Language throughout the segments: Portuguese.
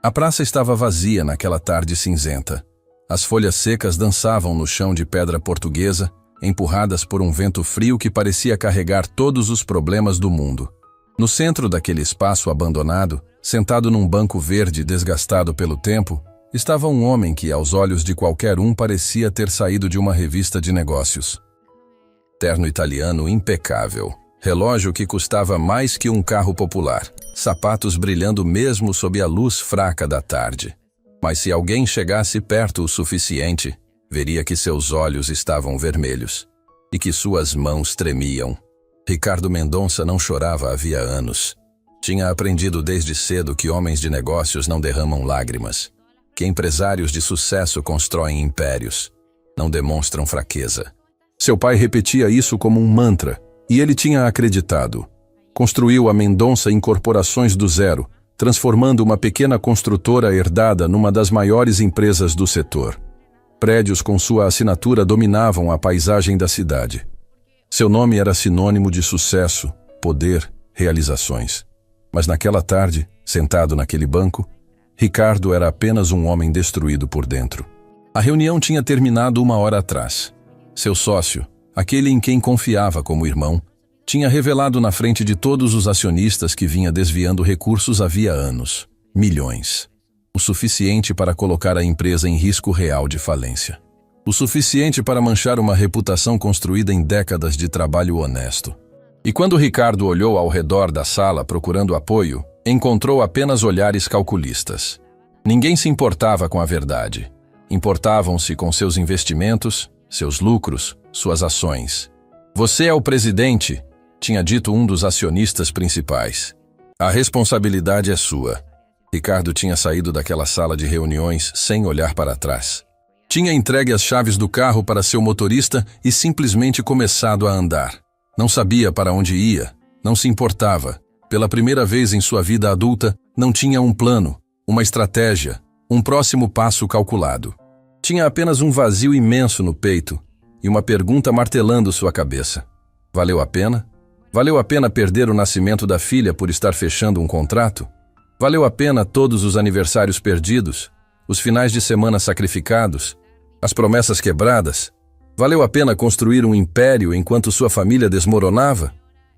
A praça estava vazia naquela tarde cinzenta. As folhas secas dançavam no chão de pedra portuguesa, empurradas por um vento frio que parecia carregar todos os problemas do mundo. No centro daquele espaço abandonado, sentado num banco verde desgastado pelo tempo, estava um homem que, aos olhos de qualquer um, parecia ter saído de uma revista de negócios. Terno italiano impecável, relógio que custava mais que um carro popular, sapatos brilhando mesmo sob a luz fraca da tarde. Mas se alguém chegasse perto o suficiente, veria que seus olhos estavam vermelhos e que suas mãos tremiam. Ricardo Mendonça não chorava havia anos. Tinha aprendido desde cedo que homens de negócios não derramam lágrimas, que empresários de sucesso constroem impérios, não demonstram fraqueza. Seu pai repetia isso como um mantra, e ele tinha acreditado. Construiu a Mendonça Incorporações do zero, transformando uma pequena construtora herdada numa das maiores empresas do setor. Prédios com sua assinatura dominavam a paisagem da cidade. Seu nome era sinônimo de sucesso, poder, realizações. Mas naquela tarde, sentado naquele banco, Ricardo era apenas um homem destruído por dentro. A reunião tinha terminado 1 hora atrás. Seu sócio, aquele em quem confiava como irmão, tinha revelado na frente de todos os acionistas que vinha desviando recursos havia anos, milhões. O suficiente para colocar a empresa em risco real de falência. O suficiente para manchar uma reputação construída em décadas de trabalho honesto. E quando Ricardo olhou ao redor da sala procurando apoio, encontrou apenas olhares calculistas. Ninguém se importava com a verdade. Importavam-se com seus investimentos, seus lucros, suas ações. "Você é o presidente", tinha dito um dos acionistas principais. "A responsabilidade é sua." Ricardo tinha saído daquela sala de reuniões sem olhar para trás. Tinha entregue as chaves do carro para seu motorista e simplesmente começado a andar. Não sabia para onde ia, não se importava. Pela primeira vez em sua vida adulta, não tinha um plano, uma estratégia, um próximo passo calculado. Tinha apenas um vazio imenso no peito e uma pergunta martelando sua cabeça. Valeu a pena? Valeu a pena perder o nascimento da filha por estar fechando um contrato? Valeu a pena todos os aniversários perdidos, os finais de semana sacrificados, as promessas quebradas? Valeu a pena construir um império enquanto sua família desmoronava?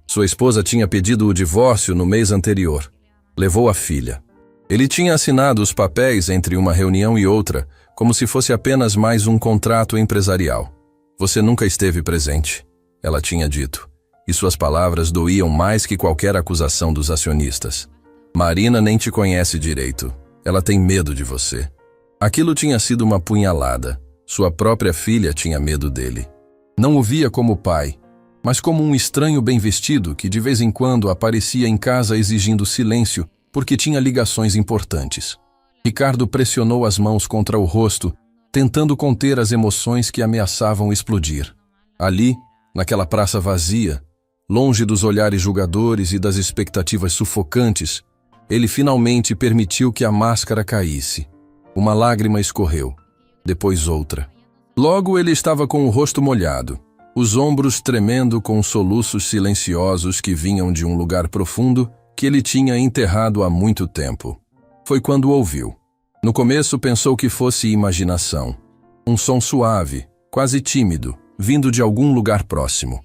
Sua esposa tinha pedido o divórcio no mês anterior. Levou a filha. Ele tinha assinado os papéis entre uma reunião e outra, como se fosse apenas mais um contrato empresarial. "Você nunca esteve presente", ela tinha dito, e suas palavras doíam mais que qualquer acusação dos acionistas. "Marina nem te conhece direito. Ela tem medo de você." Aquilo tinha sido uma punhalada. Sua própria filha tinha medo dele. Não o via como pai, mas como um estranho bem vestido que de vez em quando aparecia em casa exigindo silêncio porque tinha ligações importantes. Ricardo pressionou as mãos contra o rosto, tentando conter as emoções que ameaçavam explodir. Ali, naquela praça vazia, longe dos olhares julgadores e das expectativas sufocantes, ele finalmente permitiu que a máscara caísse. Uma lágrima escorreu, depois outra. Logo ele estava com o rosto molhado, os ombros tremendo com soluços silenciosos que vinham de um lugar profundo que ele tinha enterrado há muito tempo. Foi quando ouviu. No começo pensou que fosse imaginação. Um som suave, quase tímido, vindo de algum lugar próximo.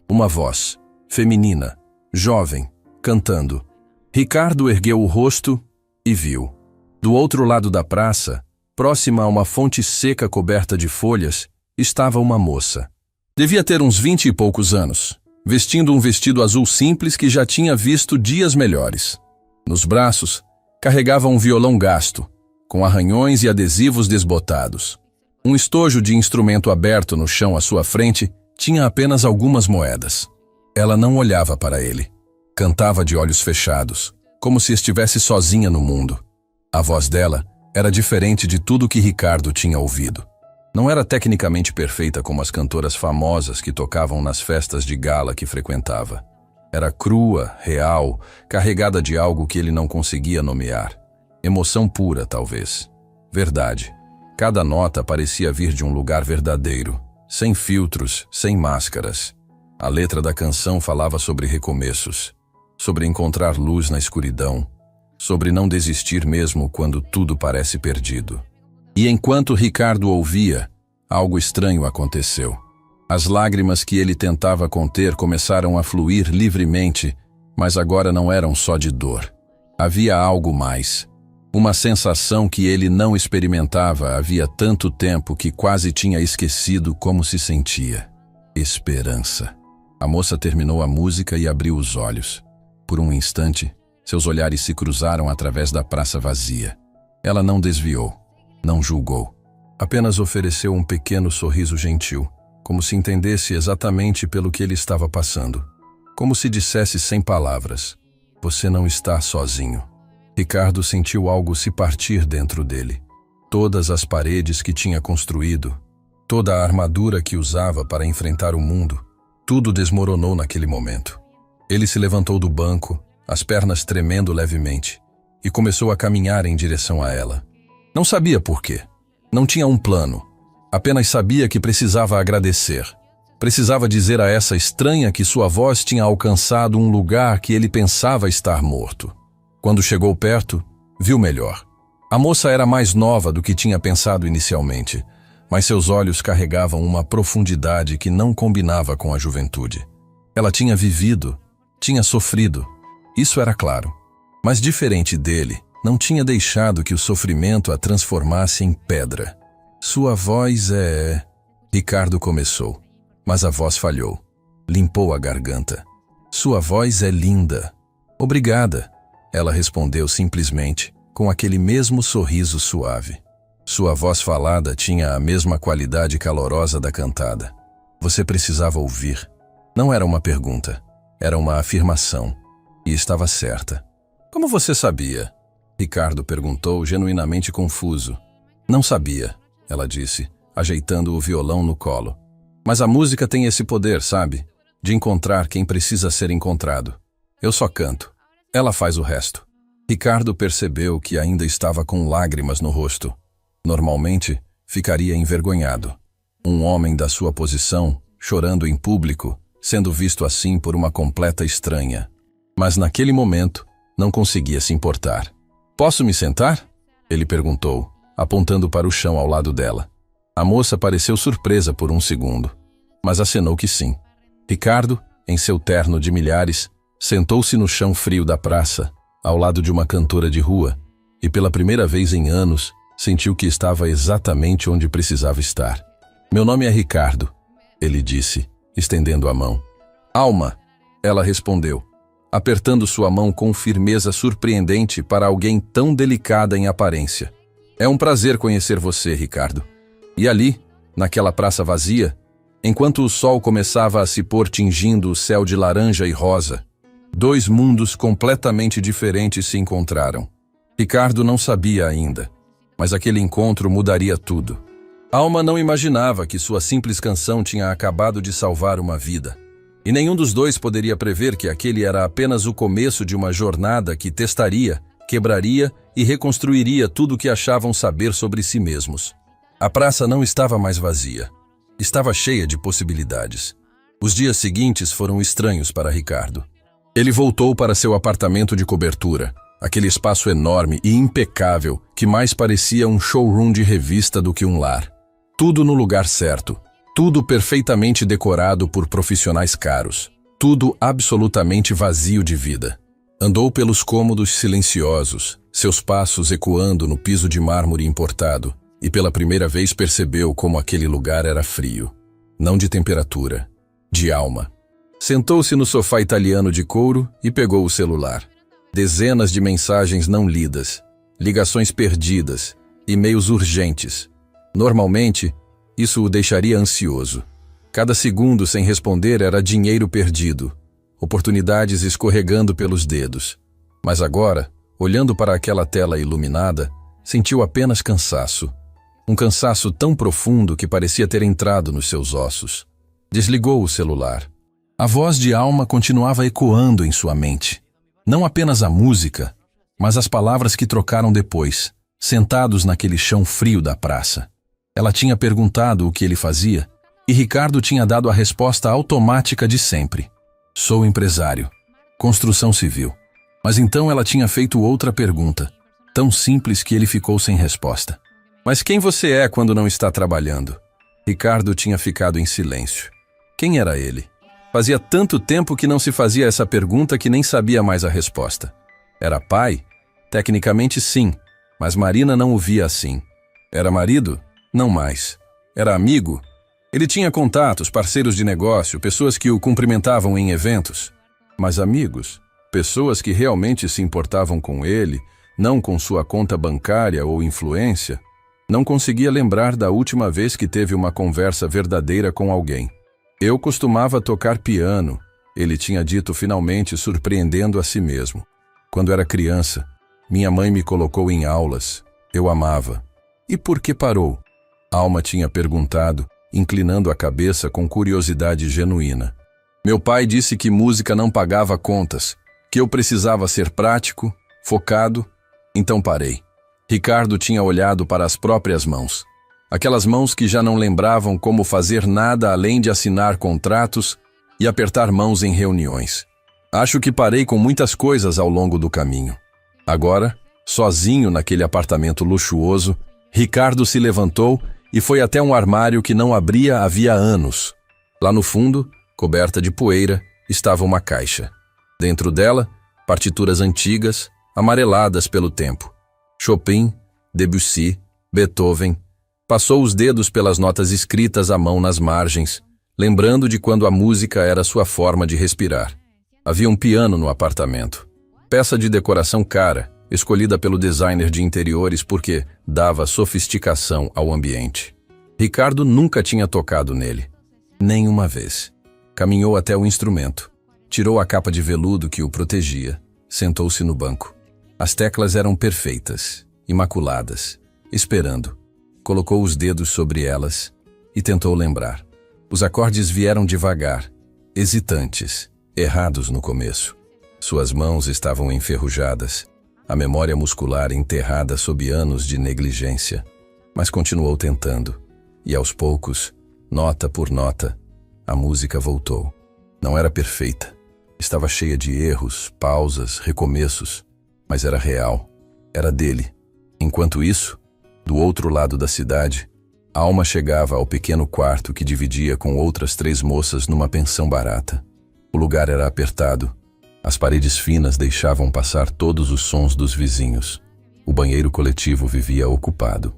Uma voz, feminina, jovem, cantando. Ricardo ergueu o rosto e viu. Do outro lado da praça, próxima a uma fonte seca coberta de folhas, estava uma moça. Devia ter uns 20 e poucos anos, vestindo um vestido azul simples que já tinha visto dias melhores. Nos braços, carregava um violão gasto, com arranhões e adesivos desbotados. Um estojo de instrumento aberto no chão à sua frente tinha apenas algumas moedas. Ela não olhava para ele. Cantava de olhos fechados, como se estivesse sozinha no mundo. A voz dela era diferente de tudo que Ricardo tinha ouvido. Não era tecnicamente perfeita como as cantoras famosas que tocavam nas festas de gala que frequentava. Era crua, real, carregada de algo que ele não conseguia nomear. Emoção pura, talvez. Verdade. Cada nota parecia vir de um lugar verdadeiro, sem filtros, sem máscaras. A letra da canção falava sobre recomeços, sobre encontrar luz na escuridão, sobre não desistir mesmo quando tudo parece perdido. E enquanto Ricardo ouvia, algo estranho aconteceu. As lágrimas que ele tentava conter começaram a fluir livremente, mas agora não eram só de dor. Havia algo mais. Uma sensação que ele não experimentava havia tanto tempo que quase tinha esquecido como se sentia. Esperança. A moça terminou a música e abriu os olhos. Por um instante, seus olhares se cruzaram através da praça vazia. Ela não desviou, não julgou. Apenas ofereceu um pequeno sorriso gentil, como se entendesse exatamente pelo que ele estava passando. Como se dissesse sem palavras: "Você não está sozinho." Ricardo sentiu algo se partir dentro dele. Todas as paredes que tinha construído, toda a armadura que usava para enfrentar o mundo, tudo desmoronou naquele momento. Ele se levantou do banco, as pernas tremendo levemente, e começou a caminhar em direção a ela. Não sabia por quê. Não tinha um plano. Apenas sabia que precisava agradecer. Precisava dizer a essa estranha que sua voz tinha alcançado um lugar que ele pensava estar morto. Quando chegou perto, viu melhor. A moça era mais nova do que tinha pensado inicialmente, mas seus olhos carregavam uma profundidade que não combinava com a juventude. Ela tinha vivido, tinha sofrido, isso era claro. Mas diferente dele, não tinha deixado que o sofrimento a transformasse em pedra. Sua voz é... Ricardo começou, mas a voz falhou. Limpou a garganta. Sua voz é linda. Obrigada. Ela respondeu simplesmente, com aquele mesmo sorriso suave. Sua voz falada tinha a mesma qualidade calorosa da cantada. Você precisava ouvir. Não era uma pergunta, era uma afirmação. E estava certa. Como você sabia? Ricardo perguntou, genuinamente confuso. Não sabia, ela disse, ajeitando o violão no colo. Mas a música tem esse poder, sabe? De encontrar quem precisa ser encontrado. Eu só canto. Ela faz o resto. Ricardo percebeu que ainda estava com lágrimas no rosto. Normalmente, ficaria envergonhado. Um homem da sua posição, chorando em público, sendo visto assim por uma completa estranha. Mas naquele momento, não conseguia se importar. Posso me sentar? Ele perguntou, apontando para o chão ao lado dela. A moça pareceu surpresa por um segundo, mas acenou que sim. Ricardo, em seu terno de milhares, sentou-se no chão frio da praça, ao lado de uma cantora de rua, e pela primeira vez em anos, sentiu que estava exatamente onde precisava estar. Meu nome é Ricardo, ele disse, estendendo a mão. Alma, ela respondeu, apertando sua mão com firmeza surpreendente para alguém tão delicada em aparência. É um prazer conhecer você, Ricardo. E ali, naquela praça vazia, enquanto o sol começava a se pôr tingindo o céu de laranja e rosa, dois mundos completamente diferentes se encontraram. Ricardo não sabia ainda, mas aquele encontro mudaria tudo. Alma não imaginava que sua simples canção tinha acabado de salvar uma vida. E nenhum dos dois poderia prever que aquele era apenas o começo de uma jornada que testaria, quebraria e reconstruiria tudo o que achavam saber sobre si mesmos. A praça não estava mais vazia. Estava cheia de possibilidades. Os dias seguintes foram estranhos para Ricardo. Ele voltou para seu apartamento de cobertura, aquele espaço enorme e impecável que mais parecia um showroom de revista do que um lar. Tudo no lugar certo, tudo perfeitamente decorado por profissionais caros, tudo absolutamente vazio de vida. Andou pelos cômodos silenciosos, seus passos ecoando no piso de mármore importado, e pela primeira vez percebeu como aquele lugar era frio. Não de temperatura, de alma. Sentou-se no sofá italiano de couro e pegou o celular. Dezenas de mensagens não lidas, ligações perdidas, e-mails urgentes. Normalmente, isso o deixaria ansioso. Cada segundo sem responder era dinheiro perdido, oportunidades escorregando pelos dedos. Mas agora, olhando para aquela tela iluminada, sentiu apenas cansaço. Um cansaço tão profundo que parecia ter entrado nos seus ossos. Desligou o celular. A voz de Alma continuava ecoando em sua mente. Não apenas a música, mas as palavras que trocaram depois, sentados naquele chão frio da praça. Ela tinha perguntado o que ele fazia, e Ricardo tinha dado a resposta automática de sempre. Sou empresário. Construção civil. Mas então ela tinha feito outra pergunta, tão simples que ele ficou sem resposta. Mas quem você é quando não está trabalhando? Ricardo tinha ficado em silêncio. Quem era ele? Fazia tanto tempo que não se fazia essa pergunta que nem sabia mais a resposta. Era pai? Tecnicamente sim, mas Marina não o via assim. Era marido? Não mais. Era amigo? Ele tinha contatos, parceiros de negócio, pessoas que o cumprimentavam em eventos. Mas amigos? Pessoas que realmente se importavam com ele, não com sua conta bancária ou influência? Não conseguia lembrar da última vez que teve uma conversa verdadeira com alguém. Eu costumava tocar piano, ele tinha dito finalmente, surpreendendo a si mesmo. Quando era criança, minha mãe me colocou em aulas. Eu amava. E por que parou? Alma tinha perguntado, inclinando a cabeça com curiosidade genuína. Meu pai disse que música não pagava contas, que eu precisava ser prático, focado, então parei. Ricardo tinha olhado para as próprias mãos. Aquelas mãos que já não lembravam como fazer nada além de assinar contratos e apertar mãos em reuniões. Acho que parei com muitas coisas ao longo do caminho. Agora, sozinho naquele apartamento luxuoso, Ricardo se levantou e foi até um armário que não abria havia anos. Lá no fundo, coberta de poeira, estava uma caixa. Dentro dela, partituras antigas, amareladas pelo tempo. Chopin, Debussy, Beethoven. Passou os dedos pelas notas escritas à mão nas margens, lembrando de quando a música era sua forma de respirar. Havia um piano no apartamento. Peça de decoração cara, escolhida pelo designer de interiores porque dava sofisticação ao ambiente. Ricardo nunca tinha tocado nele. Nem uma vez. Caminhou até o instrumento. Tirou a capa de veludo que o protegia. Sentou-se no banco. As teclas eram perfeitas, imaculadas, esperando. Colocou os dedos sobre elas e tentou lembrar. Os acordes vieram devagar, hesitantes, errados no começo. Suas mãos estavam enferrujadas, a memória muscular enterrada sob anos de negligência. Mas continuou tentando, e aos poucos, nota por nota, a música voltou. Não era perfeita, estava cheia de erros, pausas, recomeços, mas era real, era dele. Enquanto isso, do outro lado da cidade, Alma chegava ao pequeno quarto que dividia com outras 3 moças numa pensão barata. O lugar era apertado. As paredes finas deixavam passar todos os sons dos vizinhos. O banheiro coletivo vivia ocupado.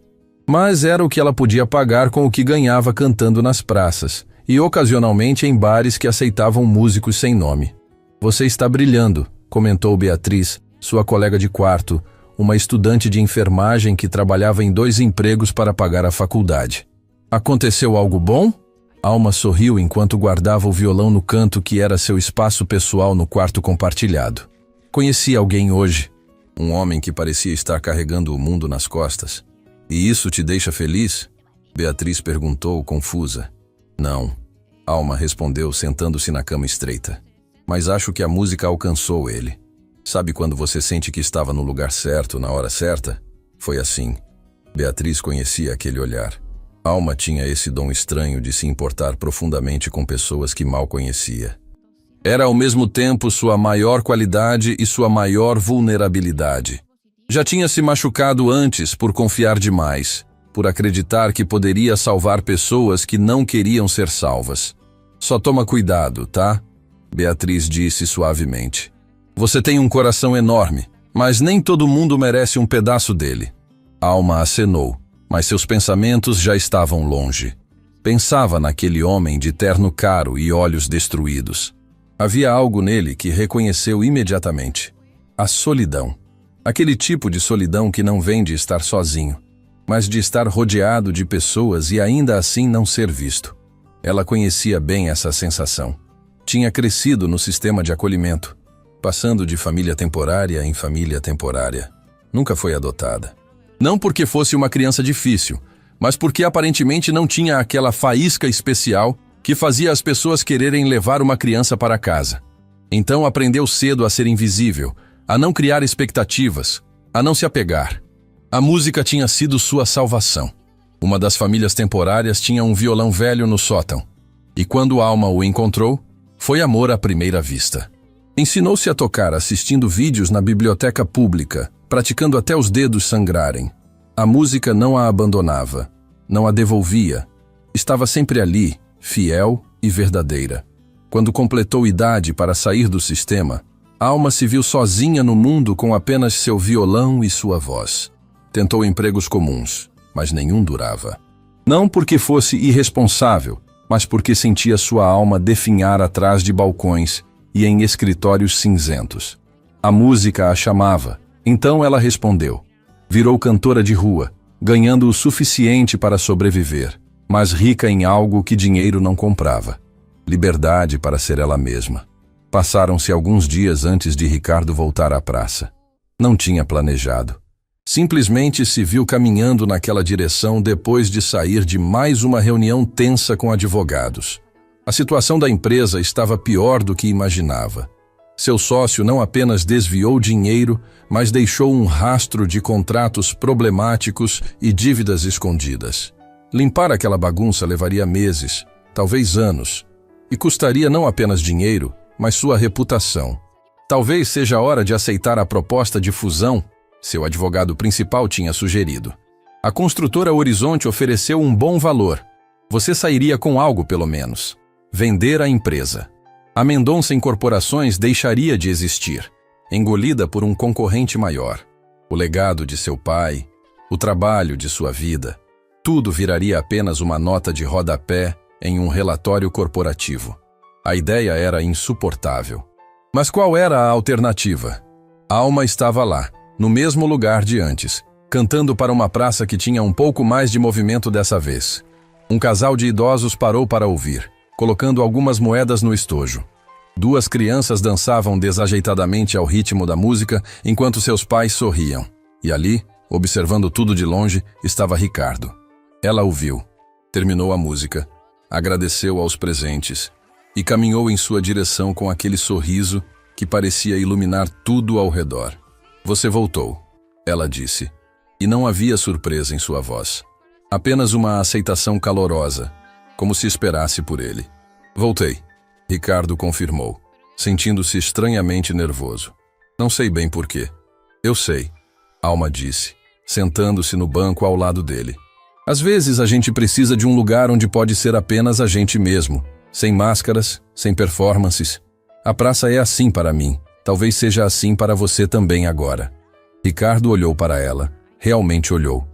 Mas era o que ela podia pagar com o que ganhava cantando nas praças e ocasionalmente em bares que aceitavam músicos sem nome. Você está brilhando, comentou Beatriz, sua colega de quarto, uma estudante de enfermagem que trabalhava em 2 empregos para pagar a faculdade. Aconteceu algo bom? Alma sorriu enquanto guardava o violão no canto que era seu espaço pessoal no quarto compartilhado. Conheci alguém hoje, um homem que parecia estar carregando o mundo nas costas. E isso te deixa feliz? Beatriz perguntou, confusa. Não, Alma respondeu sentando-se na cama estreita. Mas acho que a música alcançou ele. Sabe quando você sente que estava no lugar certo, na hora certa? Foi assim. Beatriz conhecia aquele olhar. Alma tinha esse dom estranho de se importar profundamente com pessoas que mal conhecia. Era ao mesmo tempo sua maior qualidade e sua maior vulnerabilidade. Já tinha se machucado antes por confiar demais, por acreditar que poderia salvar pessoas que não queriam ser salvas. Só toma cuidado, tá? Beatriz disse suavemente. Você tem um coração enorme, mas nem todo mundo merece um pedaço dele. Alma acenou, mas seus pensamentos já estavam longe. Pensava naquele homem de terno caro e olhos destruídos. Havia algo nele que reconheceu imediatamente. A solidão. Aquele tipo de solidão que não vem de estar sozinho, mas de estar rodeado de pessoas e ainda assim não ser visto. Ela conhecia bem essa sensação. Tinha crescido no sistema de acolhimento, passando de família temporária em família temporária. Nunca foi adotada. Não porque fosse uma criança difícil, mas porque aparentemente não tinha aquela faísca especial que fazia as pessoas quererem levar uma criança para casa. Então aprendeu cedo a ser invisível, a não criar expectativas, a não se apegar. A música tinha sido sua salvação. Uma das famílias temporárias tinha um violão velho no sótão. E quando Alma o encontrou, foi amor à primeira vista. Ensinou-se a tocar assistindo vídeos na biblioteca pública, praticando até os dedos sangrarem. A música não a abandonava, não a devolvia. Estava sempre ali, fiel e verdadeira. Quando completou idade para sair do sistema, Alma se viu sozinha no mundo com apenas seu violão e sua voz. Tentou empregos comuns, mas nenhum durava. Não porque fosse irresponsável, mas porque sentia sua alma definhar atrás de balcões e em escritórios cinzentos. A música a chamava, então ela respondeu. Virou cantora de rua, ganhando o suficiente para sobreviver, mas rica em algo que dinheiro não comprava. Liberdade para ser ela mesma. Passaram-se alguns dias antes de Ricardo voltar à praça. Não tinha planejado. Simplesmente se viu caminhando naquela direção depois de sair de mais uma reunião tensa com advogados. A situação da empresa estava pior do que imaginava. Seu sócio não apenas desviou dinheiro, mas deixou um rastro de contratos problemáticos e dívidas escondidas. Limpar aquela bagunça levaria meses, talvez anos, e custaria não apenas dinheiro, mas sua reputação. Talvez seja a hora de aceitar a proposta de fusão, seu advogado principal tinha sugerido. A construtora Horizonte ofereceu um bom valor. Você sairia com algo, pelo menos. Vender a empresa. A Mendonça Incorporações deixaria de existir, engolida por um concorrente maior. O legado de seu pai, o trabalho de sua vida, tudo viraria apenas uma nota de rodapé em um relatório corporativo. A ideia era insuportável. Mas qual era a alternativa? Alma estava lá, no mesmo lugar de antes, cantando para uma praça que tinha um pouco mais de movimento dessa vez. Um casal de idosos parou para ouvir, colocando algumas moedas no estojo. Duas crianças dançavam desajeitadamente ao ritmo da música, enquanto seus pais sorriam. E ali, observando tudo de longe, estava Ricardo. Ela o viu, terminou a música, agradeceu aos presentes e caminhou em sua direção com aquele sorriso que parecia iluminar tudo ao redor. Você voltou, ela disse, e não havia surpresa em sua voz. Apenas uma aceitação calorosa, como se esperasse por ele. Voltei, Ricardo confirmou, sentindo-se estranhamente nervoso. Não sei bem porquê. Eu sei, Alma disse, sentando-se no banco ao lado dele. Às vezes a gente precisa de um lugar onde pode ser apenas a gente mesmo, sem máscaras, sem performances. A praça é assim para mim, talvez seja assim para você também agora. Ricardo olhou para ela, realmente olhou.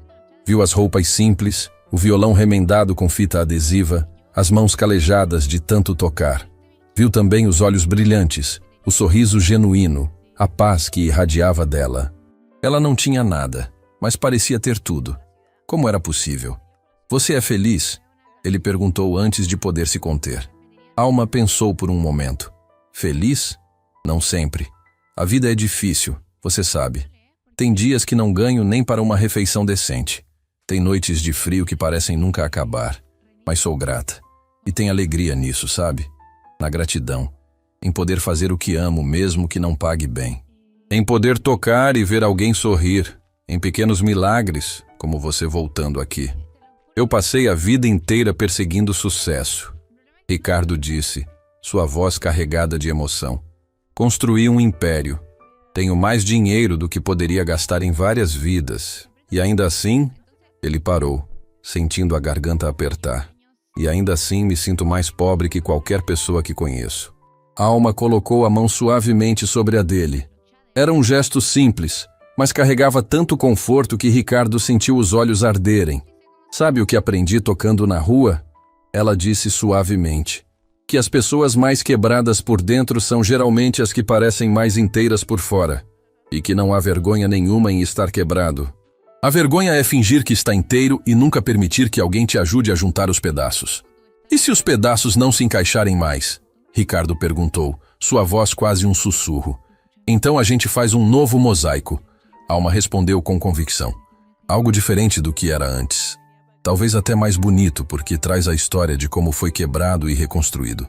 Viu as roupas simples, o violão remendado com fita adesiva, as mãos calejadas de tanto tocar. Viu também os olhos brilhantes, o sorriso genuíno, a paz que irradiava dela. Ela não tinha nada, mas parecia ter tudo. Como era possível? Você é feliz? Ele perguntou antes de poder se conter. Alma pensou por um momento. Feliz? Não sempre. A vida é difícil, você sabe. Tem dias que não ganho nem para uma refeição decente. Tem noites de frio que parecem nunca acabar. Mas sou grata. E tem alegria nisso, sabe? Na gratidão. Em poder fazer o que amo, mesmo que não pague bem. Em poder tocar e ver alguém sorrir. Em pequenos milagres, como você voltando aqui. Eu passei a vida inteira perseguindo sucesso. Ricardo disse, sua voz carregada de emoção. Construí um império. Tenho mais dinheiro do que poderia gastar em várias vidas. E ainda assim, ele parou, sentindo a garganta apertar. E ainda assim me sinto mais pobre que qualquer pessoa que conheço. Alma colocou a mão suavemente sobre a dele. Era um gesto simples, mas carregava tanto conforto que Ricardo sentiu os olhos arderem. Sabe o que aprendi tocando na rua? Ela disse suavemente. Que as pessoas mais quebradas por dentro são geralmente as que parecem mais inteiras por fora. E que não há vergonha nenhuma em estar quebrado. A vergonha é fingir que está inteiro e nunca permitir que alguém te ajude a juntar os pedaços. E se os pedaços não se encaixarem mais? Ricardo perguntou, sua voz quase um sussurro. Então a gente faz um novo mosaico. Alma respondeu com convicção. Algo diferente do que era antes. Talvez até mais bonito, porque traz a história de como foi quebrado e reconstruído.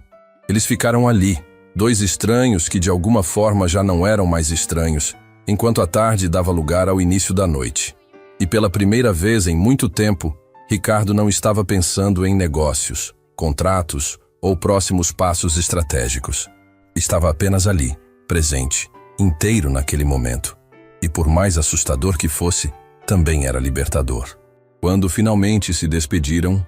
Eles ficaram ali, dois estranhos que de alguma forma já não eram mais estranhos, enquanto a tarde dava lugar ao início da noite. E pela primeira vez em muito tempo, Ricardo não estava pensando em negócios, contratos ou próximos passos estratégicos. Estava apenas ali, presente, inteiro naquele momento. E por mais assustador que fosse, também era libertador. Quando finalmente se despediram,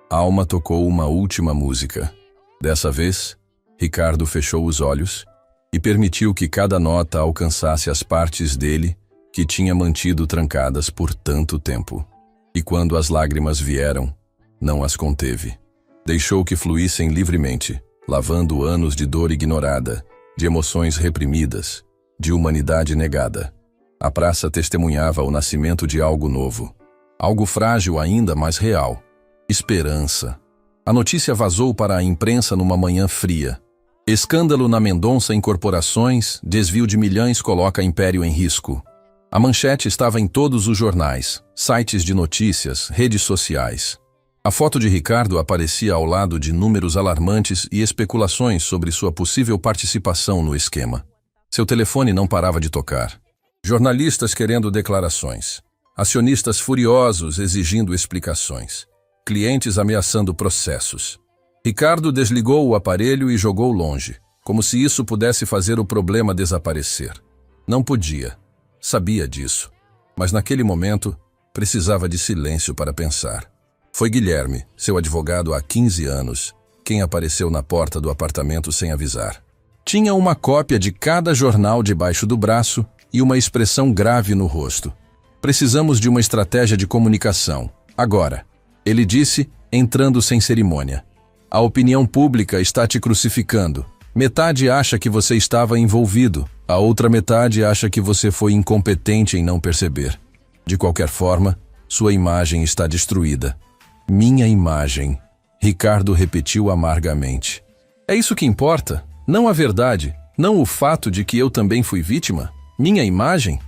Alma tocou uma última música. Dessa vez, Ricardo fechou os olhos e permitiu que cada nota alcançasse as partes dele que tinha mantido trancadas por tanto tempo. E quando as lágrimas vieram, não as conteve. Deixou que fluíssem livremente, lavando anos de dor ignorada, de emoções reprimidas, de humanidade negada. A praça testemunhava o nascimento de algo novo. Algo frágil ainda, mas real. Esperança. A notícia vazou para a imprensa numa manhã fria. Escândalo na Mendonça Incorporações, desvio de milhões coloca império em risco. A manchete estava em todos os jornais, sites de notícias, redes sociais. A foto de Ricardo aparecia ao lado de números alarmantes e especulações sobre sua possível participação no esquema. Seu telefone não parava de tocar. Jornalistas querendo declarações. Acionistas furiosos exigindo explicações. Clientes ameaçando processos. Ricardo desligou o aparelho e jogou longe, como se isso pudesse fazer o problema desaparecer. Não podia. Sabia disso. Mas naquele momento, precisava de silêncio para pensar. Foi Guilherme, seu advogado há 15 anos, quem apareceu na porta do apartamento sem avisar. Tinha uma cópia de cada jornal debaixo do braço e uma expressão grave no rosto. Precisamos de uma estratégia de comunicação. Agora, ele disse, entrando sem cerimônia. A opinião pública está te crucificando. Metade acha que você estava envolvido, a outra metade acha que você foi incompetente em não perceber. De qualquer forma, sua imagem está destruída. Minha imagem, Ricardo repetiu amargamente. É isso que importa? Não a verdade, não o fato de que eu também fui vítima? Minha imagem?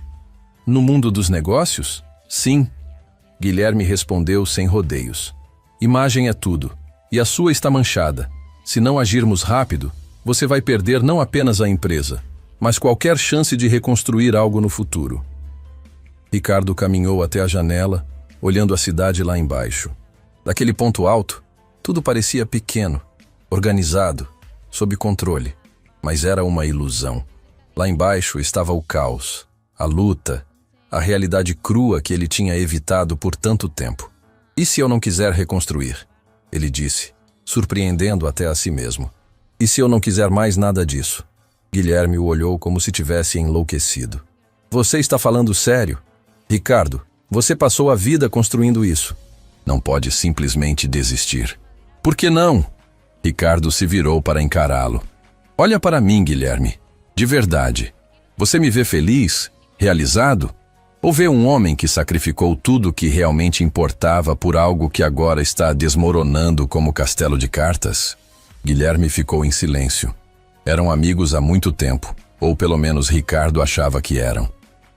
No mundo dos negócios? Sim. Guilherme respondeu sem rodeios. Imagem é tudo, e a sua está manchada. Se não agirmos rápido, você vai perder não apenas a empresa, mas qualquer chance de reconstruir algo no futuro. Ricardo caminhou até a janela, olhando a cidade lá embaixo. Daquele ponto alto, tudo parecia pequeno, organizado, sob controle, mas era uma ilusão. Lá embaixo estava o caos, a luta, a realidade crua que ele tinha evitado por tanto tempo. E se eu não quiser reconstruir? Ele disse, surpreendendo até a si mesmo. E se eu não quiser mais nada disso? Guilherme o olhou como se tivesse enlouquecido. Você está falando sério? Ricardo, você passou a vida construindo isso. Não pode simplesmente desistir. Por que não? Ricardo se virou para encará-lo. Olha para mim, Guilherme. De verdade. Você me vê feliz? Realizado? Ou vê um homem que sacrificou tudo o que realmente importava por algo que agora está desmoronando como castelo de cartas? Guilherme ficou em silêncio. Eram amigos há muito tempo, ou pelo menos Ricardo achava que eram.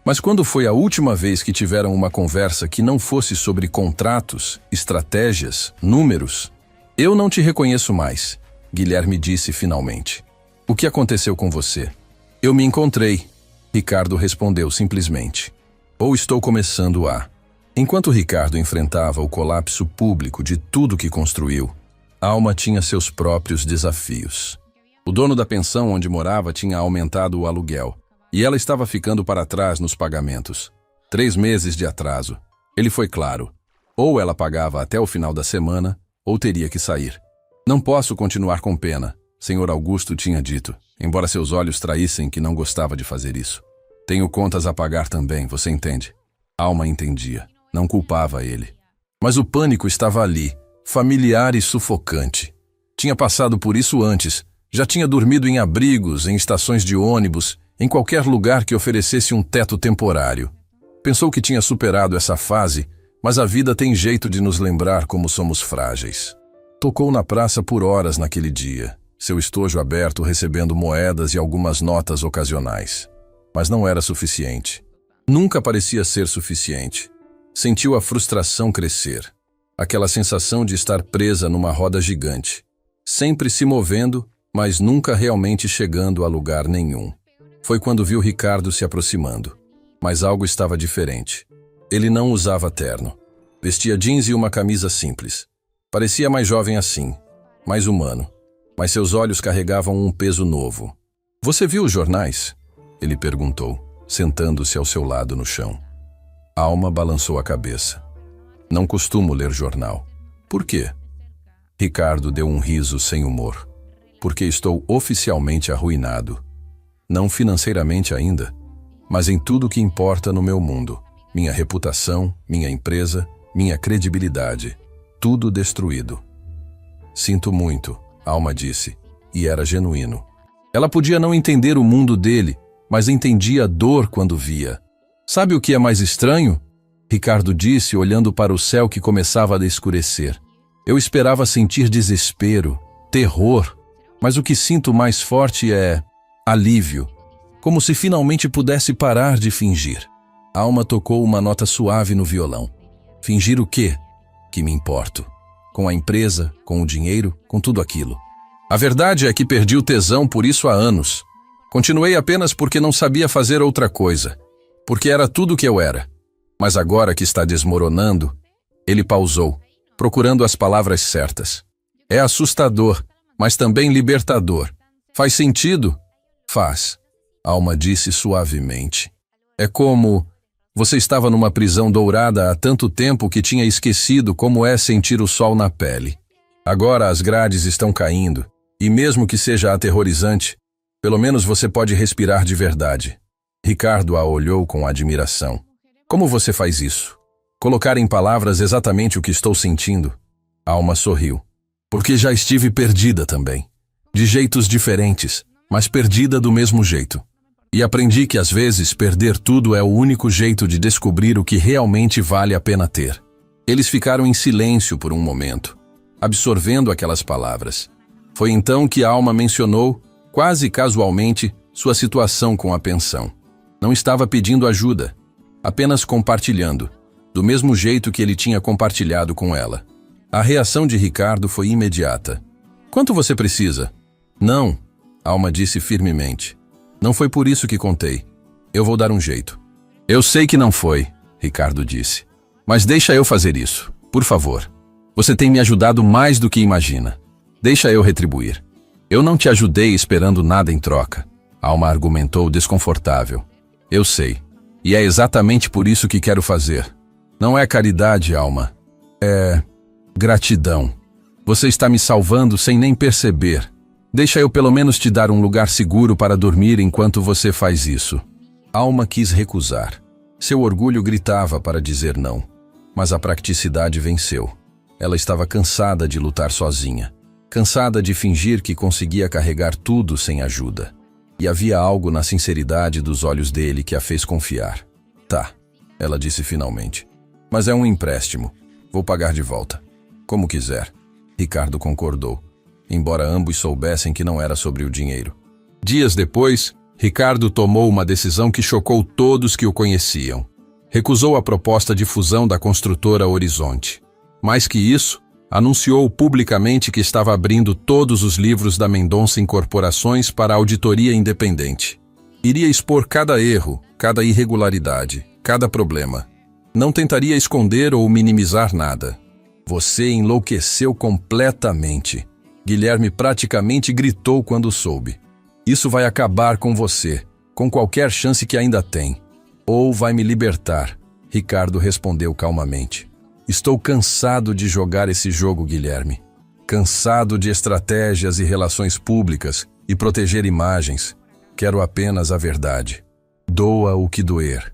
Mas quando foi a última vez que tiveram uma conversa que não fosse sobre contratos, estratégias, números? Eu não te reconheço mais, Guilherme disse finalmente. O que aconteceu com você? Eu me encontrei, Ricardo respondeu simplesmente. Ou estou começando a... Enquanto Ricardo enfrentava o colapso público de tudo que construiu, Alma tinha seus próprios desafios. O dono da pensão onde morava tinha aumentado o aluguel, e ela estava ficando para trás nos pagamentos. 3 meses de atraso. Ele foi claro. Ou ela pagava até o final da semana, ou teria que sair. Não posso continuar com pena, Sr. Augusto tinha dito, embora seus olhos traíssem que não gostava de fazer isso. Tenho contas a pagar também, você entende? Alma entendia. Não culpava ele. Mas o pânico estava ali, familiar e sufocante. Tinha passado por isso antes. Já tinha dormido em abrigos, em estações de ônibus, em qualquer lugar que oferecesse um teto temporário. Pensou que tinha superado essa fase, mas a vida tem jeito de nos lembrar como somos frágeis. Tocou na praça por horas naquele dia, seu estojo aberto recebendo moedas e algumas notas ocasionais. Mas não era suficiente. Nunca parecia ser suficiente. Sentiu a frustração crescer. Aquela sensação de estar presa numa roda gigante. Sempre se movendo, mas nunca realmente chegando a lugar nenhum. Foi quando viu Ricardo se aproximando. Mas algo estava diferente. Ele não usava terno. Vestia jeans e uma camisa simples. Parecia mais jovem assim, mais humano. Mas seus olhos carregavam um peso novo. Você viu os jornais? Ele perguntou, sentando-se ao seu lado no chão. Alma balançou a cabeça. Não costumo ler jornal. Por quê? Ricardo deu um riso sem humor. Porque estou oficialmente arruinado. Não financeiramente ainda, mas em tudo que importa no meu mundo. Minha reputação, minha empresa, minha credibilidade. Tudo destruído. Sinto muito, Alma disse, e era genuíno. Ela podia não entender o mundo dele, mas entendia a dor quando via. Sabe o que é mais estranho? Ricardo disse, olhando para o céu que começava a escurecer. Eu esperava sentir desespero, terror, mas o que sinto mais forte é alívio, como se finalmente pudesse parar de fingir. Alma tocou uma nota suave no violão. Fingir o quê? Que me importo. Com a empresa, com o dinheiro, com tudo aquilo. A verdade é que perdi o tesão por isso há anos. Continuei apenas porque não sabia fazer outra coisa. Porque era tudo o que eu era. Mas agora que está desmoronando, ele pausou, procurando as palavras certas. É assustador, mas também libertador. Faz sentido? Faz. Alma disse suavemente. É como... Você estava numa prisão dourada há tanto tempo que tinha esquecido como é sentir o sol na pele. Agora as grades estão caindo, e mesmo que seja aterrorizante, pelo menos você pode respirar de verdade. Ricardo a olhou com admiração. Como você faz isso? Colocar em palavras exatamente o que estou sentindo? Alma sorriu. Porque já estive perdida também. De jeitos diferentes, mas perdida do mesmo jeito. E aprendi que às vezes perder tudo é o único jeito de descobrir o que realmente vale a pena ter. Eles ficaram em silêncio por um momento, absorvendo aquelas palavras. Foi então que a Alma mencionou, quase casualmente, sua situação com a pensão. Não estava pedindo ajuda, apenas compartilhando, do mesmo jeito que ele tinha compartilhado com ela. A reação de Ricardo foi imediata. Quanto você precisa? Não, Alma disse firmemente. Não foi por isso que contei. Eu vou dar um jeito. Eu sei que não foi, Ricardo disse. Mas deixa eu fazer isso, por favor. Você tem me ajudado mais do que imagina. Deixa eu retribuir. Eu não te ajudei esperando nada em troca. Alma argumentou desconfortável. Eu sei. E é exatamente por isso que quero fazer. Não é caridade, Alma. É... gratidão. Você está me salvando sem nem perceber. Deixa eu pelo menos te dar um lugar seguro para dormir enquanto você faz isso. Alma quis recusar. Seu orgulho gritava para dizer não. Mas a praticidade venceu. Ela estava cansada de lutar sozinha. Cansada de fingir que conseguia carregar tudo sem ajuda. E havia algo na sinceridade dos olhos dele que a fez confiar. Tá, ela disse finalmente. Mas é um empréstimo. Vou pagar de volta. Como quiser. Ricardo concordou. Embora ambos soubessem que não era sobre o dinheiro. Dias depois, Ricardo tomou uma decisão que chocou todos que o conheciam. Recusou a proposta de fusão da construtora Horizonte. Mais que isso, anunciou publicamente que estava abrindo todos os livros da Mendonça Incorporações para auditoria independente. Iria expor cada erro, cada irregularidade, cada problema. Não tentaria esconder ou minimizar nada. Você enlouqueceu completamente. Guilherme praticamente gritou quando soube. Isso vai acabar com você, com qualquer chance que ainda tem. Ou vai me libertar, Ricardo respondeu calmamente. Estou cansado de jogar esse jogo, Guilherme. Cansado de estratégias e relações públicas e proteger imagens. Quero apenas a verdade. Doa o que doer.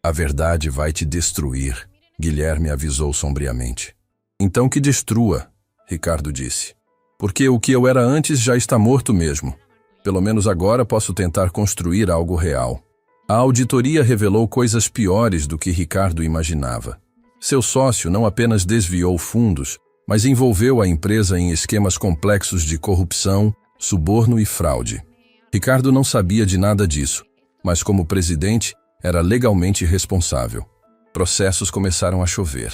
A verdade vai te destruir, Guilherme avisou sombriamente. Então que destrua, Ricardo disse. Porque o que eu era antes já está morto mesmo. Pelo menos agora posso tentar construir algo real. A auditoria revelou coisas piores do que Ricardo imaginava. Seu sócio não apenas desviou fundos, mas envolveu a empresa em esquemas complexos de corrupção, suborno e fraude. Ricardo não sabia de nada disso, mas como presidente, era legalmente responsável. Processos começaram a chover.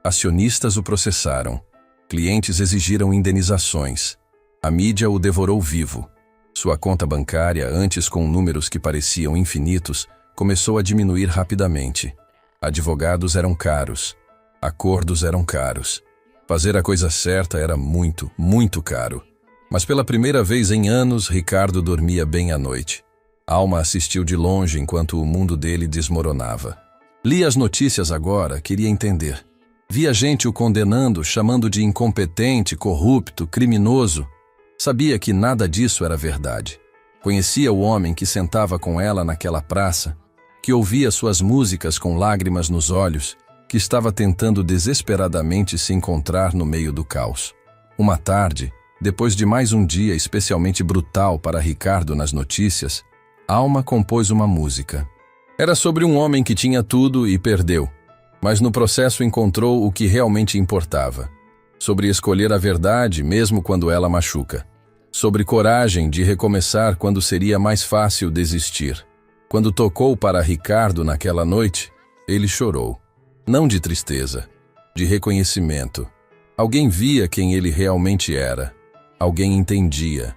Acionistas o processaram. Clientes exigiram indenizações. A mídia o devorou vivo. Sua conta bancária, antes com números que pareciam infinitos, começou a diminuir rapidamente. Advogados eram caros. Acordos eram caros. Fazer a coisa certa era muito, muito caro. Mas pela primeira vez em anos, Ricardo dormia bem à noite. Alma assistiu de longe enquanto o mundo dele desmoronava. Lia as notícias agora, queria entender. Via gente o condenando, chamando de incompetente, corrupto, criminoso. Sabia que nada disso era verdade. Conhecia o homem que sentava com ela naquela praça, que ouvia suas músicas com lágrimas nos olhos, que estava tentando desesperadamente se encontrar no meio do caos. Uma tarde, depois de mais um dia especialmente brutal para Ricardo nas notícias, Alma compôs uma música. Era sobre um homem que tinha tudo e perdeu, mas no processo encontrou o que realmente importava. Sobre escolher a verdade mesmo quando ela machuca. Sobre coragem de recomeçar quando seria mais fácil desistir. Quando tocou para Ricardo naquela noite, ele chorou. Não de tristeza, de reconhecimento. Alguém via quem ele realmente era. Alguém entendia.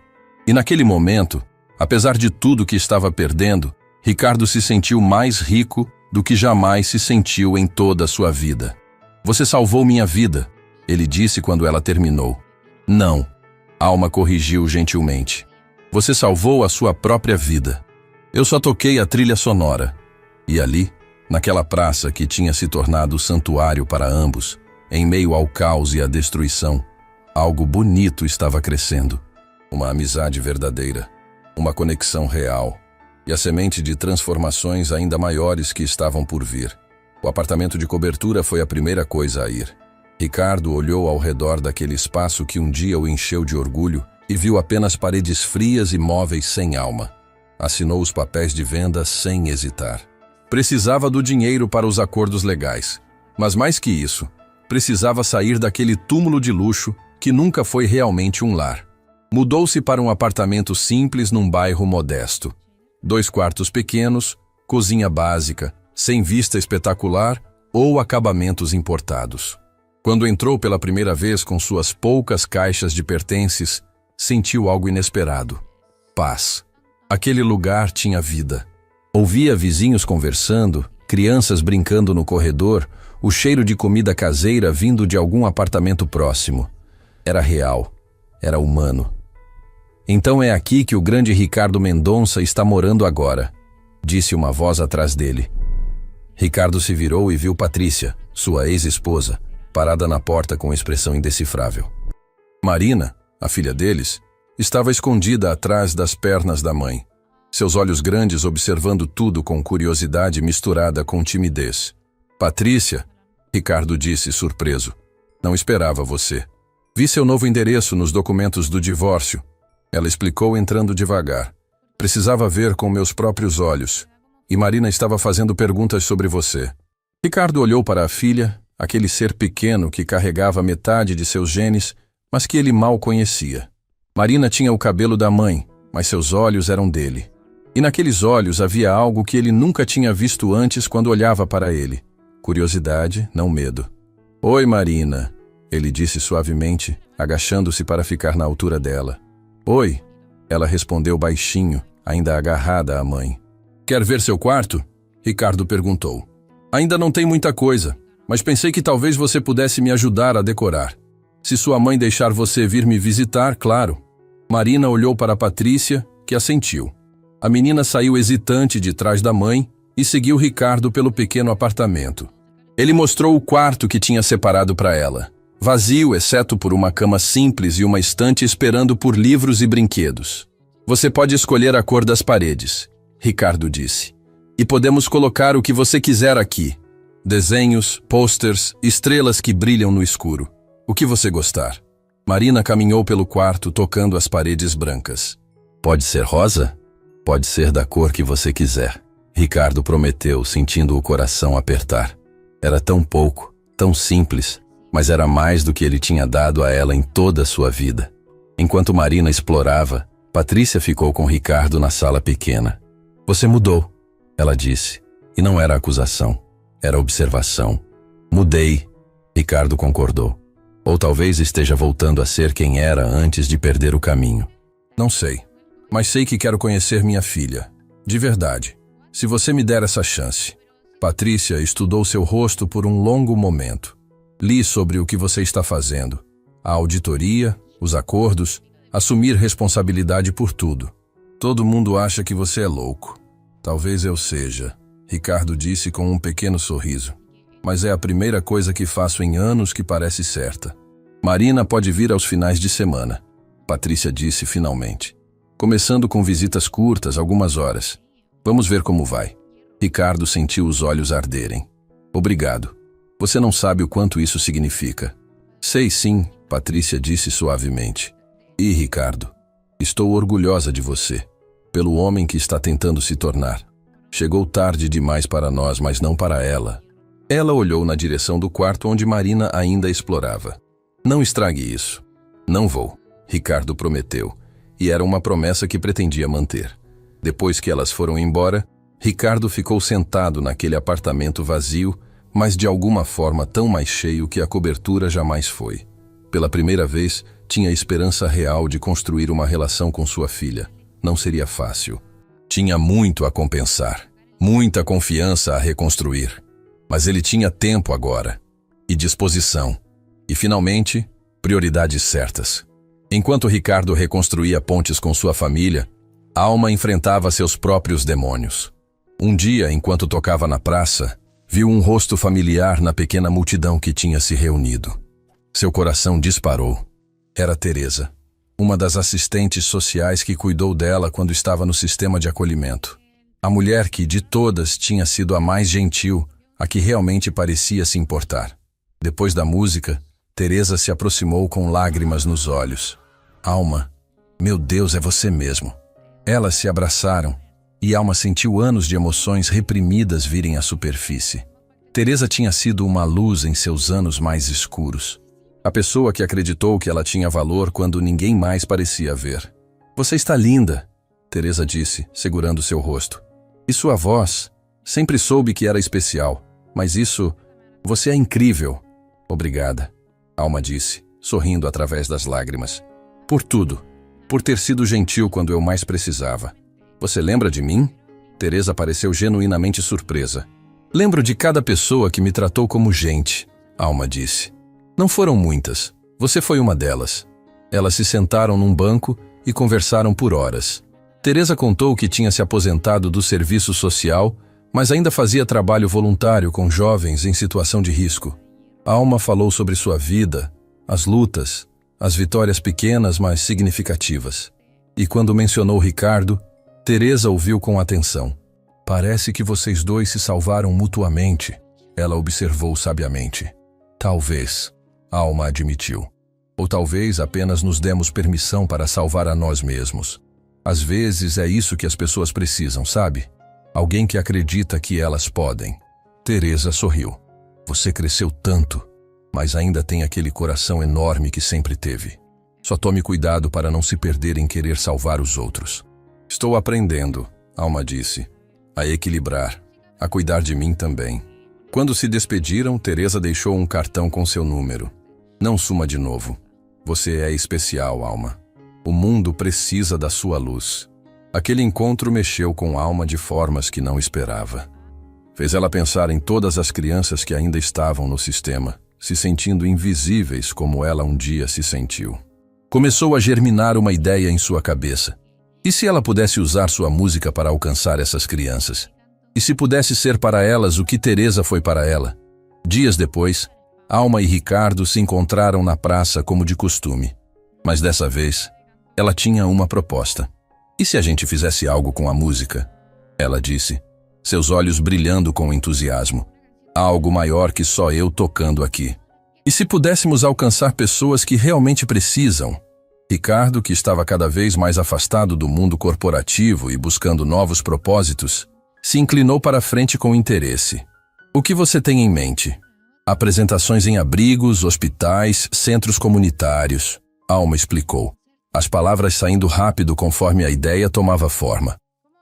E naquele momento, apesar de tudo que estava perdendo, Ricardo se sentiu mais rico do que jamais se sentiu em toda a sua vida. "Você salvou minha vida", ele disse quando ela terminou. "Não", Alma corrigiu gentilmente. "Você salvou a sua própria vida. Eu só toquei a trilha sonora." E ali, naquela praça que tinha se tornado santuário para ambos, em meio ao caos e à destruição, algo bonito estava crescendo. Uma amizade verdadeira, uma conexão real, e a semente de transformações ainda maiores que estavam por vir. O apartamento de cobertura foi a primeira coisa a ir. Ricardo olhou ao redor daquele espaço que um dia o encheu de orgulho e viu apenas paredes frias e móveis sem alma. Assinou os papéis de venda sem hesitar. Precisava do dinheiro para os acordos legais, mas mais que isso, precisava sair daquele túmulo de luxo que nunca foi realmente um lar. Mudou-se para um apartamento simples num bairro modesto. 2 quartos pequenos, cozinha básica, sem vista espetacular ou acabamentos importados. Quando entrou pela primeira vez com suas poucas caixas de pertences, sentiu algo inesperado. Paz. Aquele lugar tinha vida. Ouvia vizinhos conversando, crianças brincando no corredor, o cheiro de comida caseira vindo de algum apartamento próximo. Era real. Era humano. "Então é aqui que o grande Ricardo Mendonça está morando agora", disse uma voz atrás dele. Ricardo se virou e viu Patrícia, sua ex-esposa, parada na porta com expressão indecifrável. Marina, a filha deles, estava escondida atrás das pernas da mãe, seus olhos grandes observando tudo com curiosidade misturada com timidez. "Patrícia", Ricardo disse surpreso, "não esperava você. Vi seu novo endereço nos documentos do divórcio", ela explicou entrando devagar. "Precisava ver com meus próprios olhos. E Marina estava fazendo perguntas sobre você." Ricardo olhou para a filha, aquele ser pequeno que carregava metade de seus genes, mas que ele mal conhecia. Marina tinha o cabelo da mãe, mas seus olhos eram dele. E naqueles olhos havia algo que ele nunca tinha visto antes quando olhava para ele. Curiosidade, não medo. "Oi, Marina", ele disse suavemente, agachando-se para ficar na altura dela. "Oi", ela respondeu baixinho, ainda agarrada à mãe. "Quer ver seu quarto?", Ricardo perguntou. "Ainda não tem muita coisa, mas pensei que talvez você pudesse me ajudar a decorar. Se sua mãe deixar você vir me visitar, claro." Marina olhou para Patrícia, que assentiu. A menina saiu hesitante de trás da mãe e seguiu Ricardo pelo pequeno apartamento. Ele mostrou o quarto que tinha separado para ela, vazio exceto por uma cama simples e uma estante esperando por livros e brinquedos. "Você pode escolher a cor das paredes", Ricardo disse. "E podemos colocar o que você quiser aqui. Desenhos, posters, estrelas que brilham no escuro. O que você gostar." Marina caminhou pelo quarto tocando as paredes brancas. "Pode ser rosa? Pode ser da cor que você quiser", Ricardo prometeu, sentindo o coração apertar. Era tão pouco, tão simples, mas era mais do que ele tinha dado a ela em toda a sua vida. Enquanto Marina explorava, Patrícia ficou com Ricardo na sala pequena. "Você mudou", ela disse, e não era acusação, era observação. "Mudei", Ricardo concordou. "Ou talvez esteja voltando a ser quem era antes de perder o caminho." "Não sei, mas sei que quero conhecer minha filha. De verdade, se você me der essa chance." Patrícia estudou seu rosto por um longo momento. "Li sobre o que você está fazendo. A auditoria, os acordos, Assumir responsabilidade por tudo. Todo mundo acha que você é louco. Talvez eu seja, Ricardo disse com um pequeno sorriso. Mas é a primeira coisa que faço em anos que parece certa. Marina pode vir aos finais de semana, Patrícia disse finalmente. Começando com visitas curtas, algumas horas. Vamos ver como vai. Ricardo sentiu os olhos arderem. Obrigado. Você não sabe o quanto isso significa. Sei sim, Patrícia disse suavemente. E Ricardo, estou orgulhosa de você, pelo homem que está tentando se tornar. Chegou tarde demais para nós, mas não para ela. Ela olhou na direção do quarto onde Marina ainda explorava. Não estrague isso. Não vou, Ricardo prometeu, e era uma promessa que pretendia manter. Depois que elas foram embora, Ricardo ficou sentado naquele apartamento vazio, mas de alguma forma tão mais cheio que a cobertura jamais foi. Pela primeira vez, tinha esperança real de construir uma relação com sua filha. Não seria fácil. Tinha muito a compensar, muita confiança a reconstruir. Mas ele tinha tempo agora, e disposição, e finalmente, prioridades certas. Enquanto Ricardo reconstruía pontes com sua família, Alma enfrentava seus próprios demônios. Um dia, enquanto tocava na praça, viu um rosto familiar na pequena multidão que tinha se reunido. Seu coração disparou. Era Teresa, uma das assistentes sociais que cuidou dela quando estava no sistema de acolhimento. A mulher que, de todas, tinha sido a mais gentil, a que realmente parecia se importar. Depois da música, Teresa se aproximou com lágrimas nos olhos. Alma, meu Deus, é você mesmo. Elas se abraçaram, e Alma sentiu anos de emoções reprimidas virem à superfície. Teresa tinha sido uma luz em seus anos mais escuros. A pessoa que acreditou que ela tinha valor quando ninguém mais parecia ver. Você está linda, Teresa disse, segurando seu rosto. E sua voz? Sempre soube que era especial, mas isso... Você é incrível. Obrigada, Alma disse, sorrindo através das lágrimas. Por tudo. Por ter sido gentil quando eu mais precisava. Você lembra de mim? Teresa pareceu genuinamente surpresa. Lembro de cada pessoa que me tratou como gente, Alma disse. Não foram muitas. Você foi uma delas. Elas se sentaram num banco e conversaram por horas. Teresa contou que tinha se aposentado do serviço social, mas ainda fazia trabalho voluntário com jovens em situação de risco. Alma falou sobre sua vida, as lutas, as vitórias pequenas, mas significativas. E quando mencionou Ricardo, Teresa ouviu com atenção. Parece que vocês dois se salvaram mutuamente, ela observou sabiamente. Talvez, Alma admitiu. Ou talvez apenas nos demos permissão para salvar a nós mesmos. Às vezes é isso que as pessoas precisam, sabe? Alguém que acredita que elas podem. Teresa sorriu. Você cresceu tanto, mas ainda tem aquele coração enorme que sempre teve. Só tome cuidado para não se perder em querer salvar os outros. Estou aprendendo, Alma disse, a equilibrar, a cuidar de mim também. Quando se despediram, Teresa deixou um cartão com seu número. Não suma de novo. Você é especial, Alma. O mundo precisa da sua luz. Aquele encontro mexeu com Alma de formas que não esperava. Fez ela pensar em todas as crianças que ainda estavam no sistema, se sentindo invisíveis como ela um dia se sentiu. Começou a germinar uma ideia em sua cabeça. E se ela pudesse usar sua música para alcançar essas crianças? E se pudesse ser para elas o que Teresa foi para ela? Dias depois, Alma e Ricardo se encontraram na praça como de costume. Mas dessa vez, ela tinha uma proposta. E se a gente fizesse algo com a música? Ela disse, seus olhos brilhando com entusiasmo. Algo maior que só eu tocando aqui. E se pudéssemos alcançar pessoas que realmente precisam? Ricardo, que estava cada vez mais afastado do mundo corporativo e buscando novos propósitos, se inclinou para a frente com interesse. O que você tem em mente? Apresentações em abrigos, hospitais, centros comunitários. Alma explicou. As palavras saindo rápido conforme a ideia tomava forma.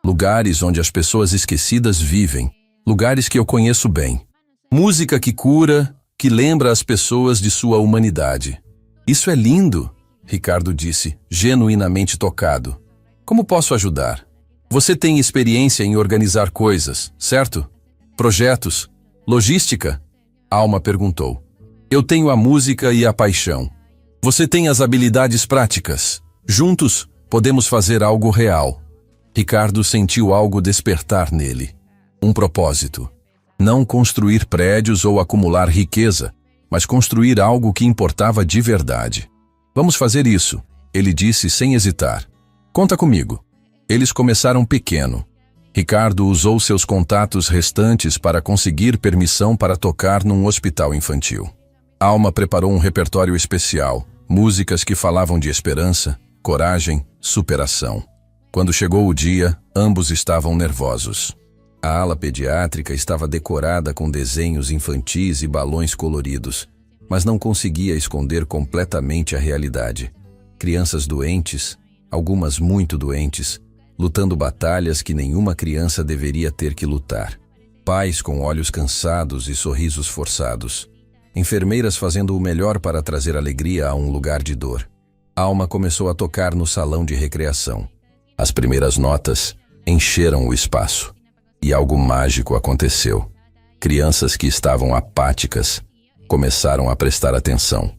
Lugares onde as pessoas esquecidas vivem. Lugares que eu conheço bem. Música que cura, que lembra as pessoas de sua humanidade. Isso é lindo, Ricardo disse, genuinamente tocado. Como posso ajudar? Você tem experiência em organizar coisas, certo? Projetos? Logística? Alma perguntou. Eu tenho a música e a paixão. Você tem as habilidades práticas? Juntos, podemos fazer algo real. Ricardo sentiu algo despertar nele. Um propósito. Não construir prédios ou acumular riqueza, mas construir algo que importava de verdade. Vamos fazer isso, ele disse sem hesitar. Conta comigo. Eles começaram pequeno. Ricardo usou seus contatos restantes para conseguir permissão para tocar num hospital infantil. Alma preparou um repertório especial, músicas que falavam de esperança, coragem, superação. Quando chegou o dia, ambos estavam nervosos. A ala pediátrica estava decorada com desenhos infantis e balões coloridos, mas não conseguia esconder completamente a realidade. Crianças doentes, algumas muito doentes, lutando batalhas que nenhuma criança deveria ter que lutar. Pais com olhos cansados e sorrisos forçados. Enfermeiras fazendo o melhor para trazer alegria a um lugar de dor. Alma começou a tocar no salão de recreação. As primeiras notas encheram o espaço. E algo mágico aconteceu. Crianças que estavam apáticas começaram a prestar atenção.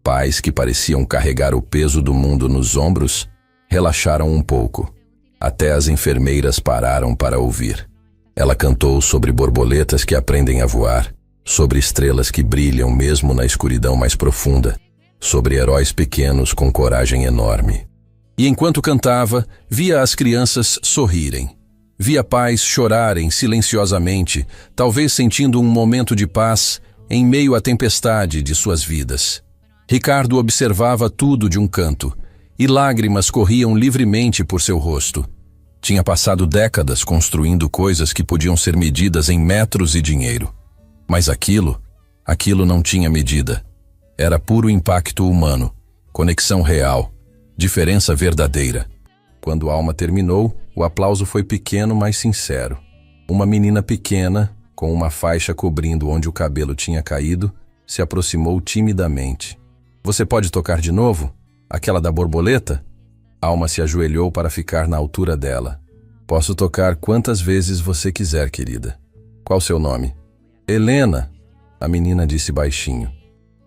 Pais que pareciam carregar o peso do mundo nos ombros relaxaram um pouco. Até as enfermeiras pararam para ouvir. Ela cantou sobre borboletas que aprendem a voar, sobre estrelas que brilham mesmo na escuridão mais profunda, sobre heróis pequenos com coragem enorme. E enquanto cantava, via as crianças sorrirem. Via pais chorarem silenciosamente, talvez sentindo um momento de paz em meio à tempestade de suas vidas. Ricardo observava tudo de um canto, e lágrimas corriam livremente por seu rosto. Tinha passado décadas construindo coisas que podiam ser medidas em metros e dinheiro. Mas aquilo não tinha medida. Era puro impacto humano, conexão real, diferença verdadeira. Quando Alma terminou, o aplauso foi pequeno, mas sincero. Uma menina pequena, com uma faixa cobrindo onde o cabelo tinha caído, se aproximou timidamente. Você pode tocar de novo? Aquela da borboleta? Alma se ajoelhou para ficar na altura dela. Posso tocar quantas vezes você quiser, querida. Qual seu nome? Helena, a menina disse baixinho.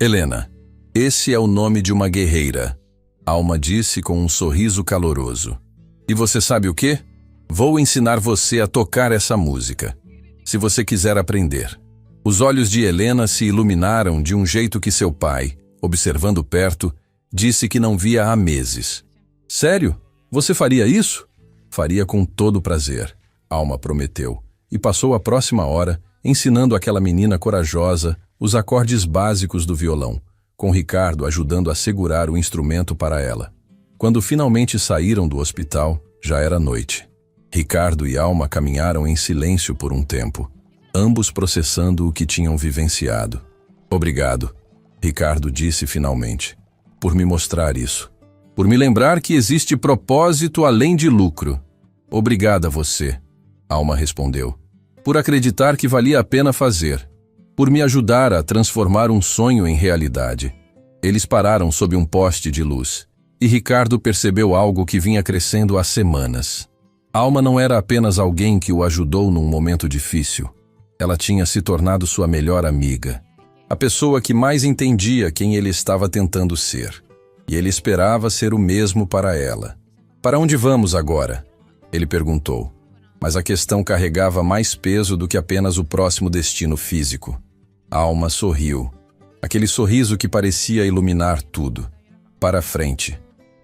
Helena, esse é o nome de uma guerreira, Alma disse com um sorriso caloroso. E você sabe o quê? Vou ensinar você a tocar essa música, se você quiser aprender. Os olhos de Helena se iluminaram de um jeito que seu pai, observando perto, disse que não via há meses. Sério? Você faria isso? Faria com todo prazer, Alma prometeu, e passou a próxima hora ensinando aquela menina corajosa os acordes básicos do violão, com Ricardo ajudando a segurar o instrumento para ela. Quando finalmente saíram do hospital, já era noite. Ricardo e Alma caminharam em silêncio por um tempo, ambos processando o que tinham vivenciado. Obrigado, Ricardo disse finalmente, por me mostrar isso. Por me lembrar que existe propósito além de lucro. Obrigada a você, Alma respondeu. Por acreditar que valia a pena fazer. Por me ajudar a transformar um sonho em realidade. Eles pararam sob um poste de luz. E Ricardo percebeu algo que vinha crescendo há semanas. Alma não era apenas alguém que o ajudou num momento difícil. Ela tinha se tornado sua melhor amiga. A pessoa que mais entendia quem ele estava tentando ser. E ele esperava ser o mesmo para ela. Para onde vamos agora? Ele perguntou. Mas a questão carregava mais peso do que apenas o próximo destino físico. Alma sorriu. Aquele sorriso que parecia iluminar tudo. Para frente.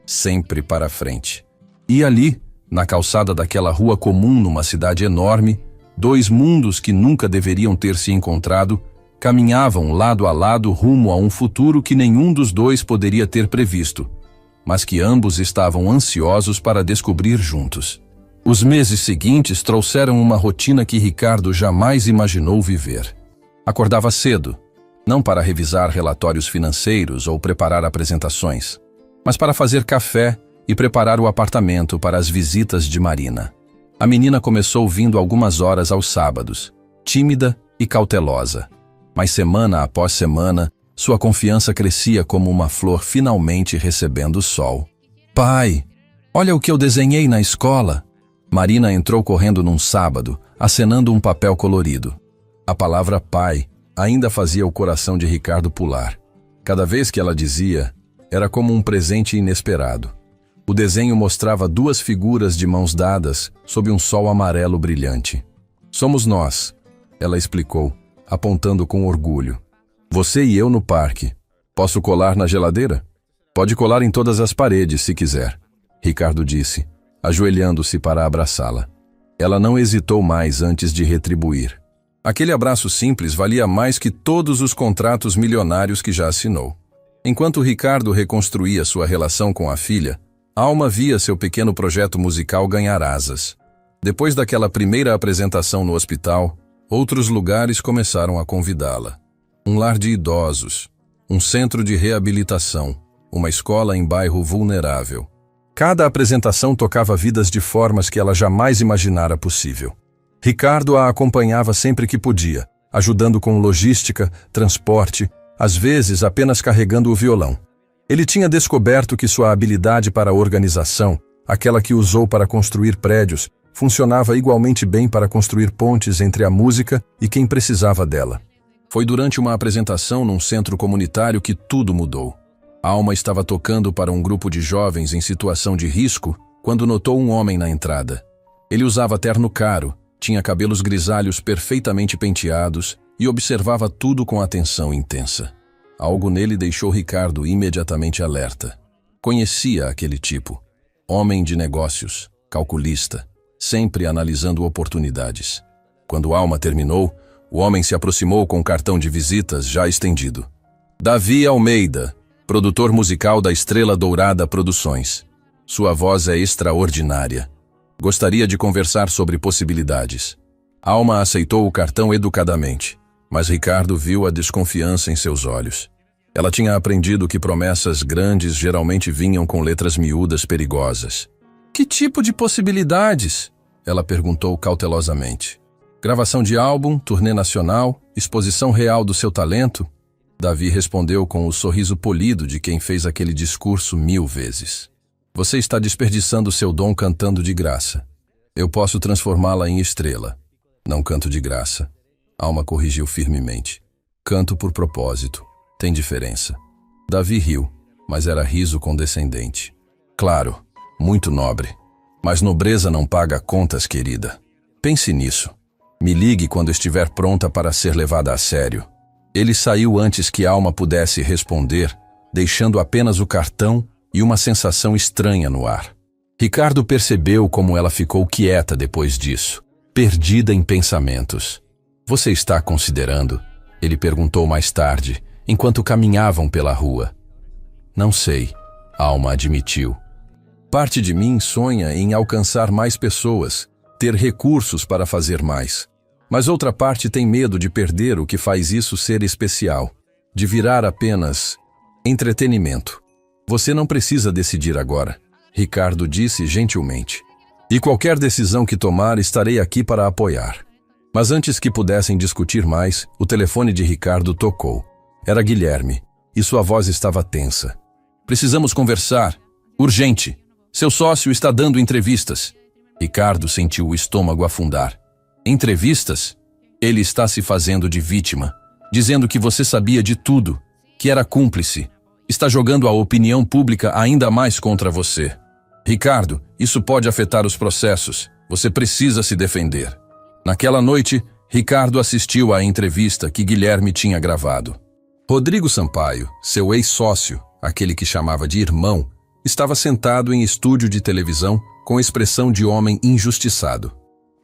Sempre para frente. E ali, na calçada daquela rua comum numa cidade enorme, dois mundos que nunca deveriam ter se encontrado, caminhavam lado a lado rumo a um futuro que nenhum dos dois poderia ter previsto, mas que ambos estavam ansiosos para descobrir juntos. Os meses seguintes trouxeram uma rotina que Ricardo jamais imaginou viver. Acordava cedo, não para revisar relatórios financeiros ou preparar apresentações, mas para fazer café e preparar o apartamento para as visitas de Marina. A menina começou vindo algumas horas aos sábados, tímida e cautelosa. Mas semana após semana, sua confiança crescia como uma flor finalmente recebendo o sol. Pai, olha o que eu desenhei na escola. Marina entrou correndo num sábado, acenando um papel colorido. A palavra pai ainda fazia o coração de Ricardo pular. Cada vez que ela dizia, era como um presente inesperado. O desenho mostrava duas figuras de mãos dadas sob um sol amarelo brilhante. Somos nós, ela explicou, apontando com orgulho. Você e eu no parque. Posso colar na geladeira? Pode colar em todas as paredes, se quiser, Ricardo disse, ajoelhando-se para abraçá-la. Ela não hesitou mais antes de retribuir. Aquele abraço simples valia mais que todos os contratos milionários que já assinou. Enquanto Ricardo reconstruía sua relação com a filha, Alma via seu pequeno projeto musical ganhar asas. Depois daquela primeira apresentação no hospital, outros lugares começaram a convidá-la. Um lar de idosos, um centro de reabilitação, uma escola em bairro vulnerável. Cada apresentação tocava vidas de formas que ela jamais imaginara possível. Ricardo a acompanhava sempre que podia, ajudando com logística, transporte, às vezes apenas carregando o violão. Ele tinha descoberto que sua habilidade para a organização, aquela que usou para construir prédios, funcionava igualmente bem para construir pontes entre a música e quem precisava dela. Foi durante uma apresentação num centro comunitário que tudo mudou. Alma estava tocando para um grupo de jovens em situação de risco quando notou um homem na entrada. Ele usava terno caro, tinha cabelos grisalhos perfeitamente penteados e observava tudo com atenção intensa. Algo nele deixou Ricardo imediatamente alerta. Conhecia aquele tipo. Homem de negócios, calculista, sempre analisando oportunidades. Quando Alma terminou, o homem se aproximou com o cartão de visitas já estendido. Davi Almeida, produtor musical da Estrela Dourada Produções. Sua voz é extraordinária. Gostaria de conversar sobre possibilidades. Alma aceitou o cartão educadamente, mas Ricardo viu a desconfiança em seus olhos. Ela tinha aprendido que promessas grandes geralmente vinham com letras miúdas perigosas. Que tipo de possibilidades? Ela perguntou cautelosamente. Gravação de álbum, turnê nacional, exposição real do seu talento? Davi respondeu com o sorriso polido de quem fez aquele discurso 1000 vezes. Você está desperdiçando seu dom cantando de graça. Eu posso transformá-la em estrela. Não canto de graça. Alma corrigiu firmemente. Canto por propósito. Tem diferença. Davi riu, mas era riso condescendente. Claro, muito nobre. Mas nobreza não paga contas, querida. Pense nisso. Me ligue quando estiver pronta para ser levada a sério. Ele saiu antes que Alma pudesse responder, deixando apenas o cartão e uma sensação estranha no ar. Ricardo percebeu como ela ficou quieta depois disso, perdida em pensamentos. Você está considerando? Ele perguntou mais tarde, enquanto caminhavam pela rua. Não sei, Alma admitiu. Parte de mim sonha em alcançar mais pessoas, ter recursos para fazer mais. Mas outra parte tem medo de perder o que faz isso ser especial, de virar apenas entretenimento. Você não precisa decidir agora, Ricardo disse gentilmente. E qualquer decisão que tomar, estarei aqui para apoiar. Mas antes que pudessem discutir mais, o telefone de Ricardo tocou. Era Guilherme, e sua voz estava tensa. Precisamos conversar. Urgente. Seu sócio está dando entrevistas. Ricardo sentiu o estômago afundar. Entrevistas? Ele está se fazendo de vítima, dizendo que você sabia de tudo, que era cúmplice. Está jogando a opinião pública ainda mais contra você. Ricardo, isso pode afetar os processos. Você precisa se defender. Naquela noite, Ricardo assistiu à entrevista que Guilherme tinha gravado. Rodrigo Sampaio, seu ex-sócio, aquele que chamava de irmão, estava sentado em estúdio de televisão com expressão de homem injustiçado.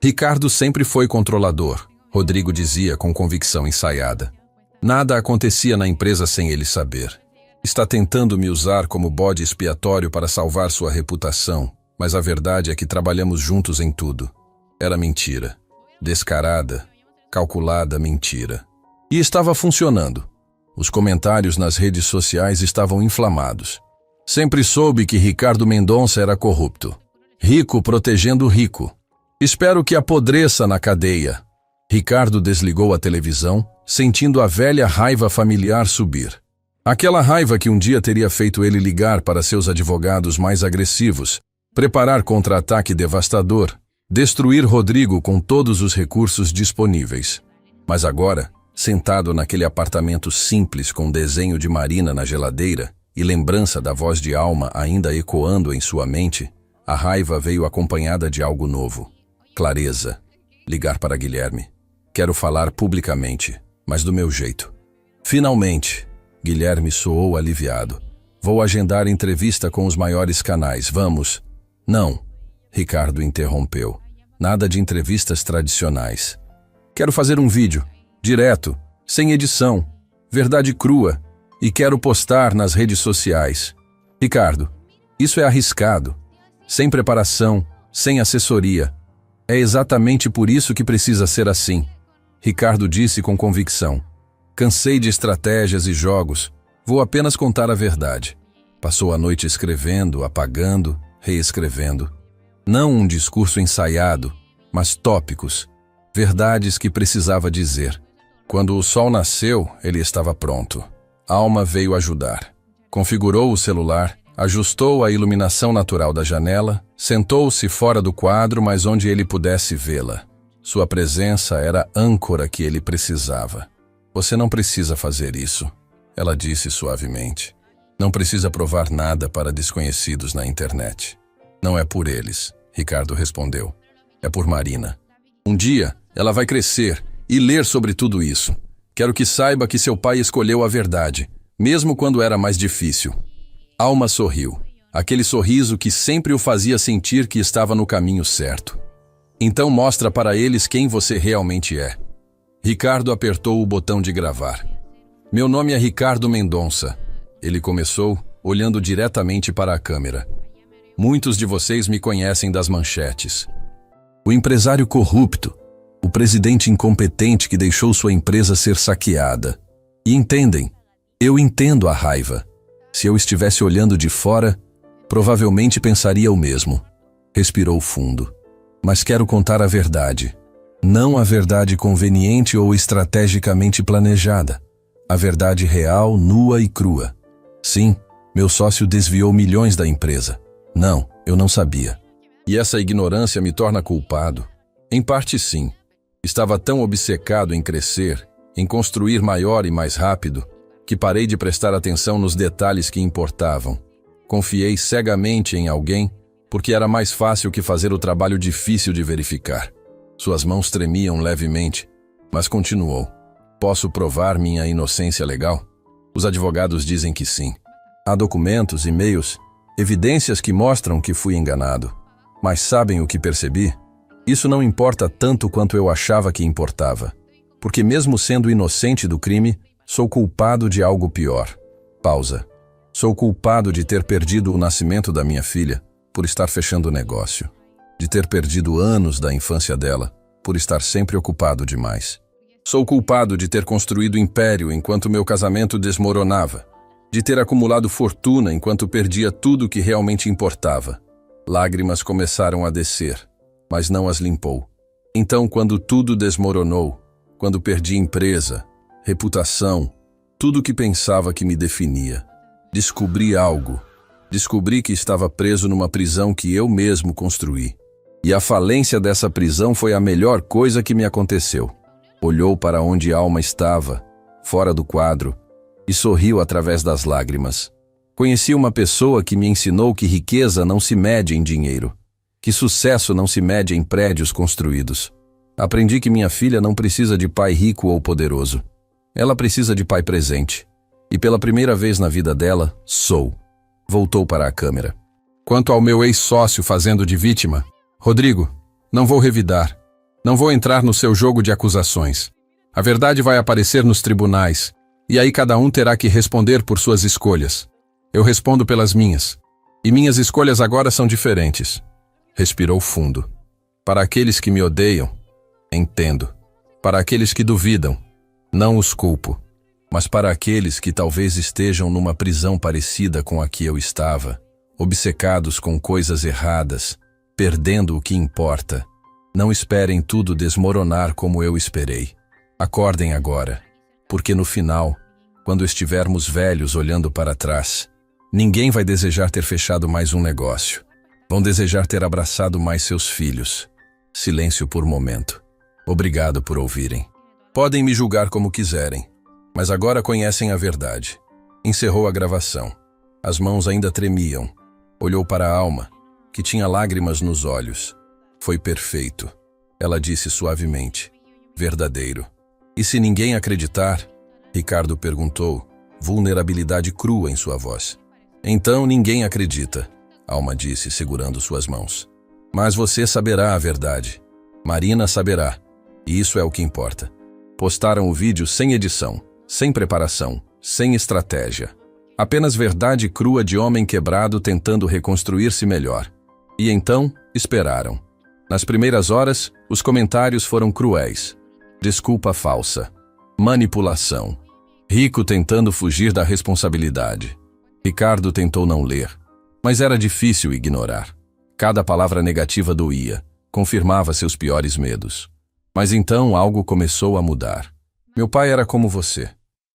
Ricardo sempre foi controlador, Rodrigo dizia com convicção ensaiada. Nada acontecia na empresa sem ele saber. Está tentando me usar como bode expiatório para salvar sua reputação, mas a verdade é que trabalhamos juntos em tudo. Era mentira. Descarada, calculada mentira. E estava funcionando. Os comentários nas redes sociais estavam inflamados. Sempre soube que Ricardo Mendonça era corrupto. Rico protegendo rico. Espero que apodreça na cadeia. Ricardo desligou a televisão, sentindo a velha raiva familiar subir. Aquela raiva que um dia teria feito ele ligar para seus advogados mais agressivos, preparar contra-ataque devastador, destruir Rodrigo com todos os recursos disponíveis. Mas agora, sentado naquele apartamento simples com desenho de Marina na geladeira, e lembrança da voz de Alma ainda ecoando em sua mente, a raiva veio acompanhada de algo novo. Clareza. Ligar para Guilherme. Quero falar publicamente, mas do meu jeito. Finalmente, Guilherme soou aliviado. Vou agendar entrevista com os maiores canais, vamos? Não, Ricardo interrompeu. Nada de entrevistas tradicionais. Quero fazer um vídeo, direto, sem edição, verdade crua, e quero postar nas redes sociais. Ricardo, isso é arriscado. Sem preparação, sem assessoria. É exatamente por isso que precisa ser assim. Ricardo disse com convicção. Cansei de estratégias e jogos. Vou apenas contar a verdade. Passou a noite escrevendo, apagando, reescrevendo. Não um discurso ensaiado, mas tópicos. Verdades que precisava dizer. Quando o sol nasceu, ele estava pronto. Alma veio ajudar. Configurou o celular, ajustou a iluminação natural da janela, sentou-se fora do quadro, mas onde ele pudesse vê-la. Sua presença era a âncora que ele precisava. Você não precisa fazer isso, ela disse suavemente. Não precisa provar nada para desconhecidos na internet. Não é por eles, Ricardo respondeu. É por Marina. Um dia, ela vai crescer e ler sobre tudo isso. Quero que saiba que seu pai escolheu a verdade, mesmo quando era mais difícil. Alma sorriu, aquele sorriso que sempre o fazia sentir que estava no caminho certo. Então mostra para eles quem você realmente é. Ricardo apertou o botão de gravar. Meu nome é Ricardo Mendonça. Ele começou, olhando diretamente para a câmera. Muitos de vocês me conhecem das manchetes. O empresário corrupto, o presidente incompetente que deixou sua empresa ser saqueada. E entendem, eu entendo a raiva. Se eu estivesse olhando de fora, provavelmente pensaria o mesmo. Respirou fundo. Mas quero contar a verdade. Não a verdade conveniente ou estrategicamente planejada. A verdade real, nua e crua. Sim, meu sócio desviou milhões da empresa. Não, eu não sabia. E essa ignorância me torna culpado? Em parte sim. Estava tão obcecado em crescer, em construir maior e mais rápido, que parei de prestar atenção nos detalhes que importavam. Confiei cegamente em alguém, porque era mais fácil que fazer o trabalho difícil de verificar. Suas mãos tremiam levemente, mas continuou. Posso provar minha inocência legal? Os advogados dizem que sim. Há documentos, e-mails, evidências que mostram que fui enganado. Mas sabem o que percebi? Isso não importa tanto quanto eu achava que importava. Porque mesmo sendo inocente do crime, sou culpado de algo pior. Pausa. Sou culpado de ter perdido o nascimento da minha filha, por estar fechando o negócio. De ter perdido anos da infância dela, por estar sempre ocupado demais. Sou culpado de ter construído império enquanto meu casamento desmoronava. De ter acumulado fortuna enquanto perdia tudo que realmente importava. Lágrimas começaram a descer, mas não as limpou. Então, quando tudo desmoronou, quando perdi empresa, reputação, tudo que pensava que me definia, descobri algo. Descobri que estava preso numa prisão que eu mesmo construí. E a falência dessa prisão foi a melhor coisa que me aconteceu. Olhou para onde a Alma estava, fora do quadro, e sorriu através das lágrimas. Conheci uma pessoa que me ensinou que riqueza não se mede em dinheiro, que sucesso não se mede em prédios construídos. Aprendi que minha filha não precisa de pai rico ou poderoso. Ela precisa de pai presente. E pela primeira vez na vida dela, sou. Voltou para a câmera. Quanto ao meu ex-sócio fazendo de vítima, Rodrigo, não vou revidar. Não vou entrar no seu jogo de acusações. A verdade vai aparecer nos tribunais, e aí cada um terá que responder por suas escolhas. Eu respondo pelas minhas. E minhas escolhas agora são diferentes. Respirou fundo. Para aqueles que me odeiam, entendo. Para aqueles que duvidam, não os culpo. Mas para aqueles que talvez estejam numa prisão parecida com a que eu estava, obcecados com coisas erradas, perdendo o que importa, não esperem tudo desmoronar como eu esperei. Acordem agora, porque no final, quando estivermos velhos olhando para trás, ninguém vai desejar ter fechado mais um negócio. Vão desejar ter abraçado mais seus filhos. Silêncio por momento. Obrigado por ouvirem. Podem me julgar como quiserem, mas agora conhecem a verdade. Encerrou a gravação. As mãos ainda tremiam. Olhou para a Alma, que tinha lágrimas nos olhos. Foi perfeito. Ela disse suavemente. Verdadeiro. E se ninguém acreditar? Ricardo perguntou, vulnerabilidade crua em sua voz. Então ninguém acredita, Alma disse, segurando suas mãos. Mas você saberá a verdade. Marina saberá. E isso é o que importa. Postaram o vídeo sem edição, sem preparação, sem estratégia. Apenas verdade crua de homem quebrado tentando reconstruir-se melhor. E então, esperaram. Nas primeiras horas, os comentários foram cruéis. Desculpa falsa. Manipulação. Rico tentando fugir da responsabilidade. Ricardo tentou não ler, mas era difícil ignorar. Cada palavra negativa doía, confirmava seus piores medos. Mas então algo começou a mudar. Meu pai era como você.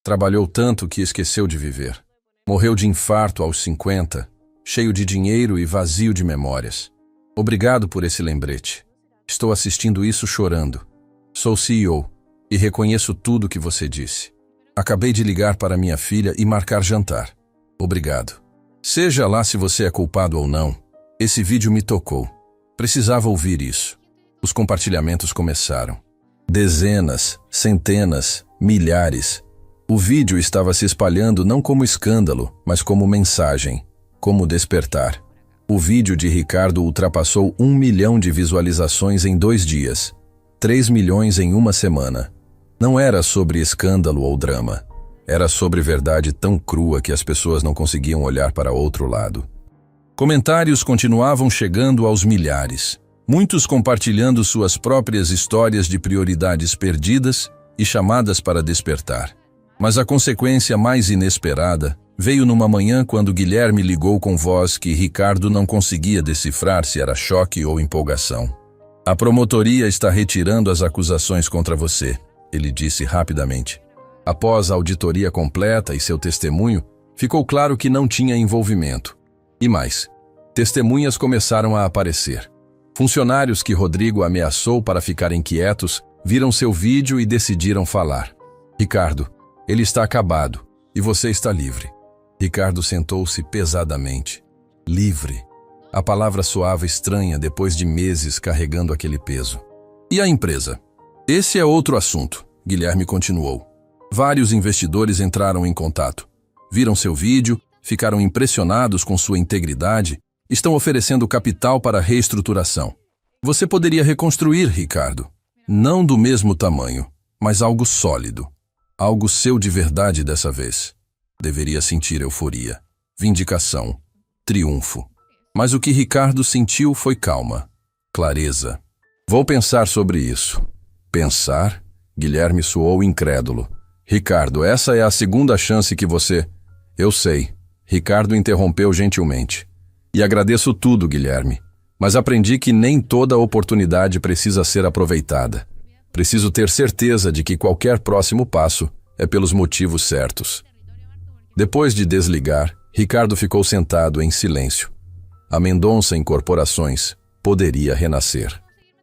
Trabalhou tanto que esqueceu de viver. Morreu de infarto aos 50, cheio de dinheiro e vazio de memórias. Obrigado por esse lembrete. Estou assistindo isso chorando. Sou CEO e reconheço tudo que você disse. Acabei de ligar para minha filha e marcar jantar. Obrigado. Seja lá se você é culpado ou não, esse vídeo me tocou. Precisava ouvir isso. Os compartilhamentos começaram. Dezenas, centenas, milhares. O vídeo estava se espalhando não como escândalo, mas como mensagem, como despertar. O vídeo de Ricardo ultrapassou 1 milhão de visualizações em 2 dias, 3 milhões em uma semana. Não era sobre escândalo ou drama. Era sobre verdade tão crua que as pessoas não conseguiam olhar para outro lado. Comentários continuavam chegando aos milhares, muitos compartilhando suas próprias histórias de prioridades perdidas e chamadas para despertar. Mas a consequência mais inesperada veio numa manhã quando Guilherme ligou com voz que Ricardo não conseguia decifrar se era choque ou empolgação. A promotoria está retirando as acusações contra você, ele disse rapidamente. Após a auditoria completa e seu testemunho, ficou claro que não tinha envolvimento. E mais, testemunhas começaram a aparecer. Funcionários que Rodrigo ameaçou para ficarem quietos viram seu vídeo e decidiram falar. Ricardo, ele está acabado e você está livre. Ricardo sentou-se pesadamente. Livre. A palavra soava estranha depois de meses carregando aquele peso. E a empresa? Esse é outro assunto, Guilherme continuou. Vários investidores entraram em contato. Viram seu vídeo, ficaram impressionados com sua integridade, estão oferecendo capital para reestruturação. Você poderia reconstruir, Ricardo. Não do mesmo tamanho, mas algo sólido. Algo seu de verdade dessa vez. Deveria sentir euforia, vindicação, triunfo. Mas o que Ricardo sentiu foi calma, clareza. Vou pensar sobre isso. Pensar? Guilherme soou incrédulo. Ricardo, essa é a segunda chance que você... Eu sei. Ricardo interrompeu gentilmente. E agradeço tudo, Guilherme. Mas aprendi que nem toda oportunidade precisa ser aproveitada. Preciso ter certeza de que qualquer próximo passo é pelos motivos certos. Depois de desligar, Ricardo ficou sentado em silêncio. A Mendonça Incorporações poderia renascer.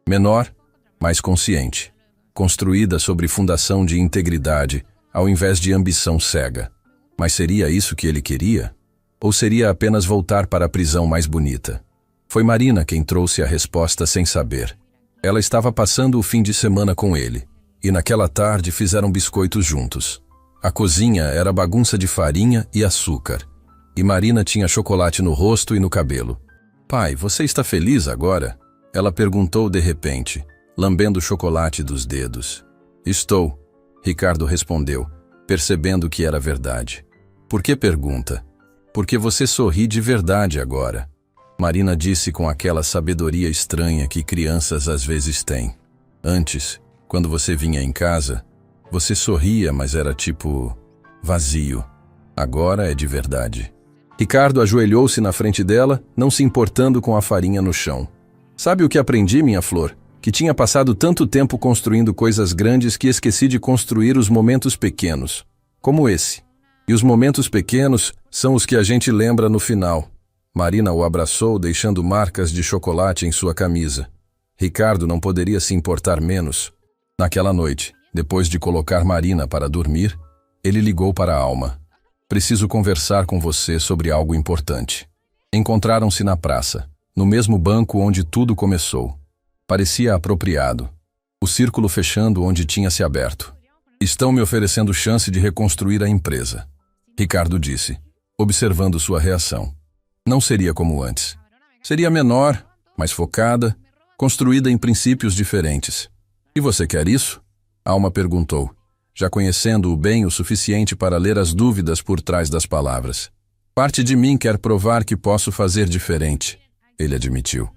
Menor, mais consciente. Construída sobre fundação de integridade, ao invés de ambição cega. Mas seria isso que ele queria? Ou seria apenas voltar para a prisão mais bonita? Foi Marina quem trouxe a resposta sem saber. Ela estava passando o fim de semana com ele, e naquela tarde fizeram biscoitos juntos. A cozinha era bagunça de farinha e açúcar, e Marina tinha chocolate no rosto e no cabelo. Pai, você está feliz agora? Ela perguntou de repente, lambendo o chocolate dos dedos. Estou, Ricardo respondeu, percebendo que era verdade. Por que pergunta? Porque você sorri de verdade agora. Marina disse com aquela sabedoria estranha que crianças às vezes têm. Antes, quando você vinha em casa, você sorria, mas era tipo... vazio. Agora é de verdade. Ricardo ajoelhou-se na frente dela, não se importando com a farinha no chão. Sabe o que aprendi, minha flor? Que tinha passado tanto tempo construindo coisas grandes que esqueci de construir os momentos pequenos, como esse. E os momentos pequenos são os que a gente lembra no final. Marina o abraçou, deixando marcas de chocolate em sua camisa. Ricardo não poderia se importar menos. Naquela noite, depois de colocar Marina para dormir, ele ligou para a Alma. Preciso conversar com você sobre algo importante. Encontraram-se na praça, no mesmo banco onde tudo começou. Parecia apropriado. O círculo fechando onde tinha se aberto. Estão me oferecendo chance de reconstruir a empresa. Ricardo disse, observando sua reação. Não seria como antes. Seria menor, mais focada, construída em princípios diferentes. E você quer isso? Alma perguntou, já conhecendo-o bem o suficiente para ler as dúvidas por trás das palavras. Parte de mim quer provar que posso fazer diferente, ele admitiu.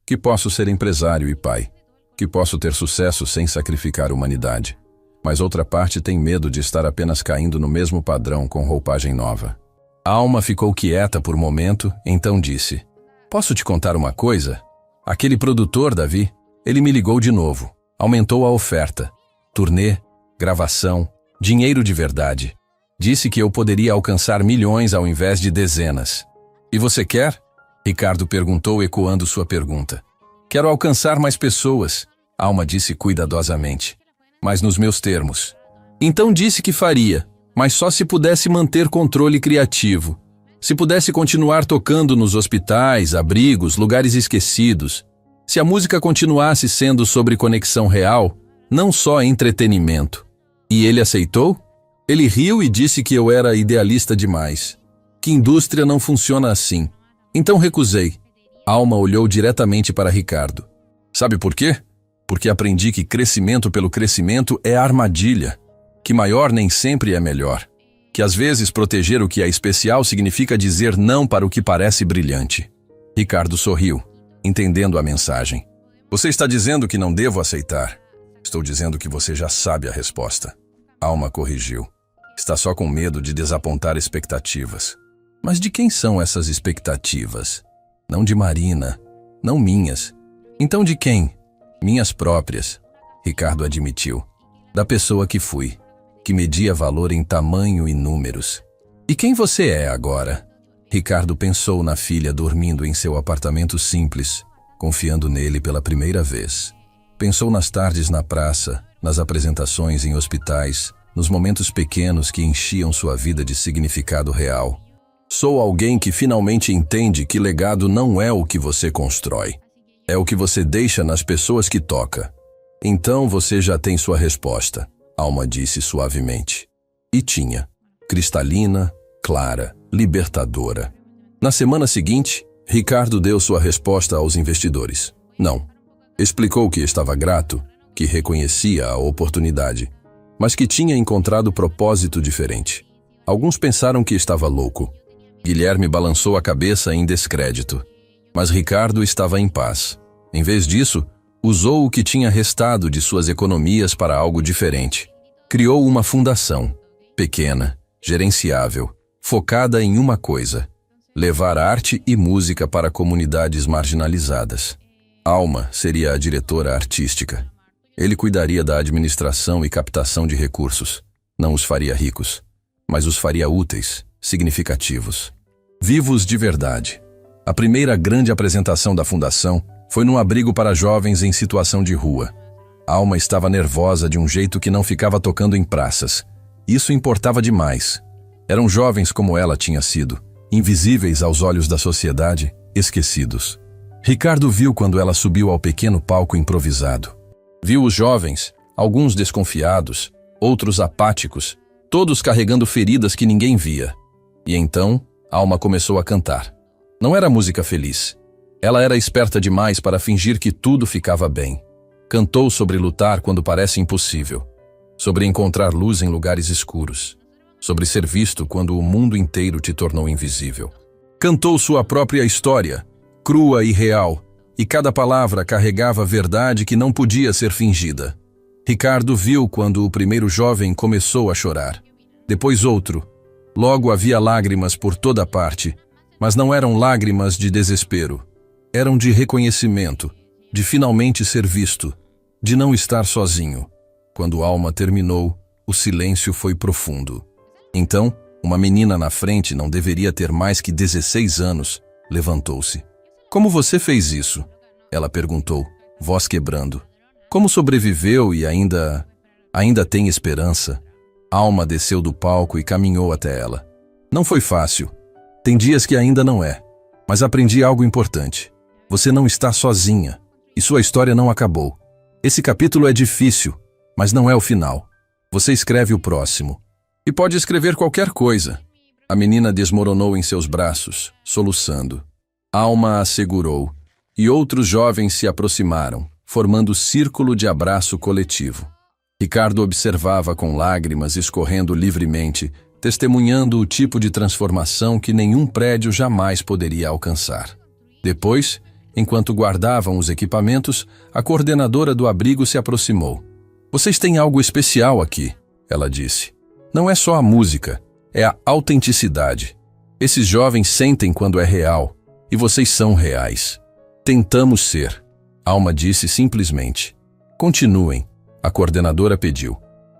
Que posso ser empresário e pai. Que posso ter sucesso sem sacrificar a humanidade. Mas outra parte tem medo de estar apenas caindo no mesmo padrão com roupagem nova. A Alma ficou quieta por um momento, então disse, posso te contar uma coisa? Aquele produtor, Davi, ele me ligou de novo. Aumentou a oferta. Turnê, gravação, dinheiro de verdade. Disse que eu poderia alcançar milhões ao invés de dezenas. E você quer? Ricardo perguntou, ecoando sua pergunta. Quero alcançar mais pessoas, Alma disse cuidadosamente. Mas nos meus termos. Então disse que faria, mas só se pudesse manter controle criativo. Se pudesse continuar tocando nos hospitais, abrigos, lugares esquecidos. Se a música continuasse sendo sobre conexão real, não só entretenimento. E ele aceitou? Ele riu e disse que eu era idealista demais. Que indústria não funciona assim. Então recusei. Alma olhou diretamente para Ricardo. Sabe por quê? Porque aprendi que crescimento pelo crescimento é armadilha. Que maior nem sempre é melhor. Que às vezes proteger o que é especial significa dizer não para o que parece brilhante. Ricardo sorriu, entendendo a mensagem. Você está dizendo que não devo aceitar. Estou dizendo que você já sabe a resposta. Alma corrigiu. Está só com medo de desapontar expectativas. Mas de quem são essas expectativas? Não de Marina, não minhas. Então de quem? Minhas próprias, Ricardo admitiu. Da pessoa que fui, que media valor em tamanho e números. E quem você é agora? Ricardo pensou na filha dormindo em seu apartamento simples, confiando nele pela primeira vez. Pensou nas tardes na praça, nas apresentações em hospitais, nos momentos pequenos que enchiam sua vida de significado real. Sou alguém que finalmente entende que legado não é o que você constrói. É o que você deixa nas pessoas que toca. Então você já tem sua resposta, Alma disse suavemente. E tinha. Cristalina, clara, libertadora. Na semana seguinte, Ricardo deu sua resposta aos investidores. Não. Explicou que estava grato, que reconhecia a oportunidade, mas que tinha encontrado propósito diferente. Alguns pensaram que estava louco. Guilherme balançou a cabeça em descrédito. Mas Ricardo estava em paz. Em vez disso, usou o que tinha restado de suas economias para algo diferente. Criou uma fundação, pequena, gerenciável, focada em uma coisa: levar arte e música para comunidades marginalizadas. Alma seria a diretora artística. Ele cuidaria da administração e captação de recursos. Não os faria ricos, mas os faria úteis, significativos, vivos de verdade. A primeira grande apresentação da fundação foi num abrigo para jovens em situação de rua. Alma estava nervosa de um jeito que não ficava tocando em praças. Isso importava demais. Eram jovens como ela tinha sido, invisíveis aos olhos da sociedade, esquecidos. Ricardo viu quando ela subiu ao pequeno palco improvisado. Viu os jovens, alguns desconfiados, outros apáticos, todos carregando feridas que ninguém via. E então, Alma começou a cantar. Não era música feliz. Ela era esperta demais para fingir que tudo ficava bem. Cantou sobre lutar quando parece impossível. Sobre encontrar luz em lugares escuros. Sobre ser visto quando o mundo inteiro te tornou invisível. Cantou sua própria história, crua e real, e cada palavra carregava verdade que não podia ser fingida. Ricardo viu quando o primeiro jovem começou a chorar. Depois outro. Logo havia lágrimas por toda parte, mas não eram lágrimas de desespero. Eram de reconhecimento, de finalmente ser visto, de não estar sozinho. Quando Alma terminou, o silêncio foi profundo. Então, uma menina na frente, não deveria ter mais que 16 anos, levantou-se. Como você fez isso? Ela perguntou, voz quebrando. Como sobreviveu e ainda tem esperança? Alma desceu do palco e caminhou até ela. Não foi fácil. Tem dias que ainda não é. Mas aprendi algo importante. Você não está sozinha. E sua história não acabou. Esse capítulo é difícil, mas não é o final. Você escreve o próximo. E pode escrever qualquer coisa. A menina desmoronou em seus braços, soluçando. Alma a segurou, e outros jovens se aproximaram, formando círculo de abraço coletivo. Ricardo observava com lágrimas escorrendo livremente, testemunhando o tipo de transformação que nenhum prédio jamais poderia alcançar. Depois, enquanto guardavam os equipamentos, a coordenadora do abrigo se aproximou. "Vocês têm algo especial aqui", ela disse. "Não é só a música, é a autenticidade. Esses jovens sentem quando é real, e vocês são reais. Tentamos ser", Alma disse simplesmente. "Continuem", a coordenadora pediu.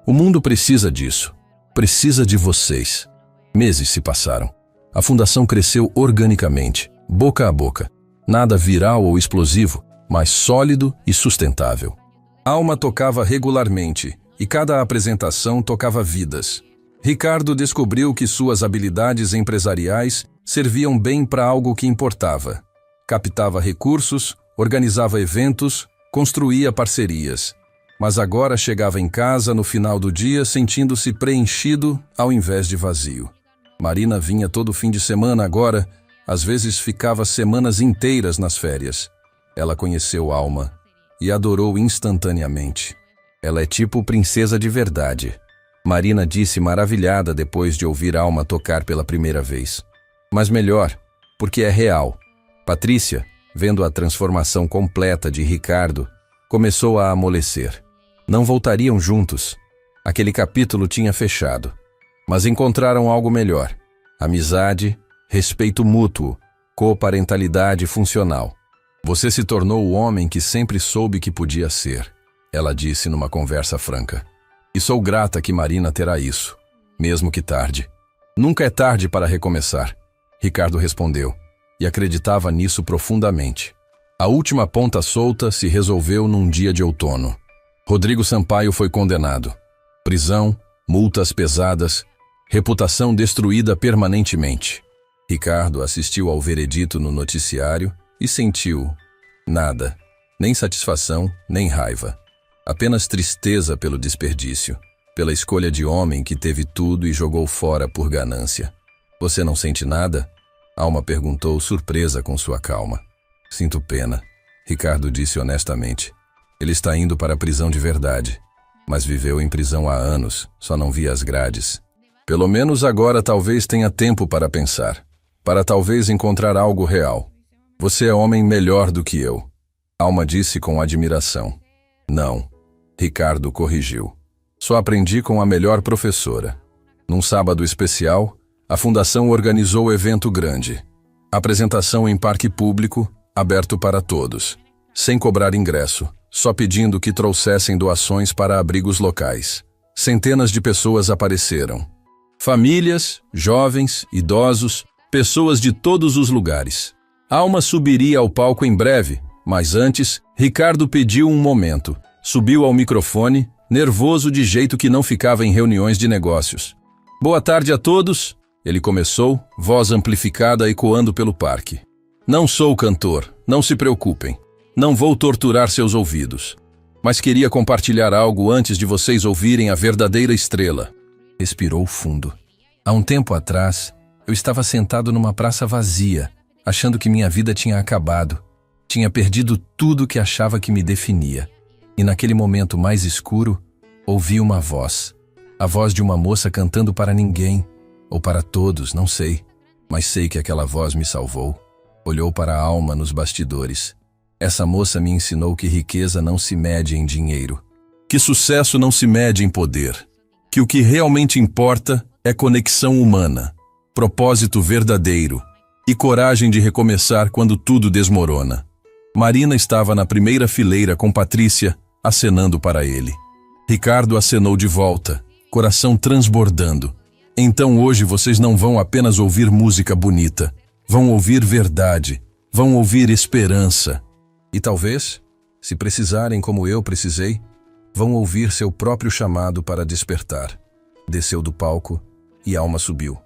"O mundo precisa disso. Precisa de vocês." Meses se passaram. A fundação cresceu organicamente, boca a boca. Nada viral ou explosivo, mas sólido e sustentável. Alma tocava regularmente, e cada apresentação tocava vidas. Ricardo descobriu que suas habilidades empresariais serviam bem para algo que importava. Captava recursos, organizava eventos, construía parcerias. Mas agora chegava em casa no final do dia sentindo-se preenchido ao invés de vazio. Marina vinha todo fim de semana agora, às vezes ficava semanas inteiras nas férias. Ela conheceu Alma e adorou instantaneamente. "Ela é tipo princesa de verdade", Marina disse maravilhada depois de ouvir Alma tocar pela primeira vez. "Mas melhor, porque é real." Patrícia, vendo a transformação completa de Ricardo, começou a amolecer. Não voltariam juntos. Aquele capítulo tinha fechado. Mas encontraram algo melhor. Amizade, respeito mútuo, coparentalidade funcional. "Você se tornou o homem que sempre soube que podia ser", ela disse numa conversa franca. "E sou grata que Marina terá isso, mesmo que tarde." "Nunca é tarde para recomeçar", Ricardo respondeu, e acreditava nisso profundamente. A última ponta solta se resolveu num dia de outono. Rodrigo Sampaio foi condenado. Prisão, multas pesadas, reputação destruída permanentemente. Ricardo assistiu ao veredito no noticiário e sentiu nada, nem satisfação, nem raiva. Apenas tristeza pelo desperdício, pela escolha de homem que teve tudo e jogou fora por ganância. "Você não sente nada?" Alma perguntou, surpresa com sua calma. "Sinto pena", Ricardo disse honestamente. "Ele está indo para a prisão de verdade, mas viveu em prisão há anos, só não via as grades. Pelo menos agora talvez tenha tempo para pensar, para talvez encontrar algo real. Você é homem melhor do que eu", Alma disse com admiração. "Não", Ricardo corrigiu. "Só aprendi com a melhor professora." Num sábado especial, a fundação organizou evento grande. Apresentação em parque público, aberto para todos, sem cobrar ingresso, só pedindo que trouxessem doações para abrigos locais. Centenas de pessoas apareceram. Famílias, jovens, idosos, pessoas de todos os lugares. Alma subiria ao palco em breve, mas antes, Ricardo pediu um momento. Subiu ao microfone, nervoso de jeito que não ficava em reuniões de negócios. "Boa tarde a todos", ele começou, voz amplificada ecoando pelo parque. "Não sou cantor, não se preocupem. Não vou torturar seus ouvidos. Mas queria compartilhar algo antes de vocês ouvirem a verdadeira estrela." Respirou fundo. "Há um tempo atrás, eu estava sentado numa praça vazia, achando que minha vida tinha acabado. Tinha perdido tudo que achava que me definia. E naquele momento mais escuro, ouvi uma voz. A voz de uma moça cantando para ninguém, ou para todos, não sei. Mas sei que aquela voz me salvou. Olhou para a Alma nos bastidores. Essa moça me ensinou que riqueza não se mede em dinheiro, que sucesso não se mede em poder, que o que realmente importa é conexão humana, propósito verdadeiro e coragem de recomeçar quando tudo desmorona." Marina estava na primeira fileira com Patrícia, acenando para ele. Ricardo acenou de volta, coração transbordando. "Então hoje vocês não vão apenas ouvir música bonita, vão ouvir verdade, vão ouvir esperança. E talvez, se precisarem como eu precisei, vão ouvir seu próprio chamado para despertar." Desceu do palco e Alma subiu.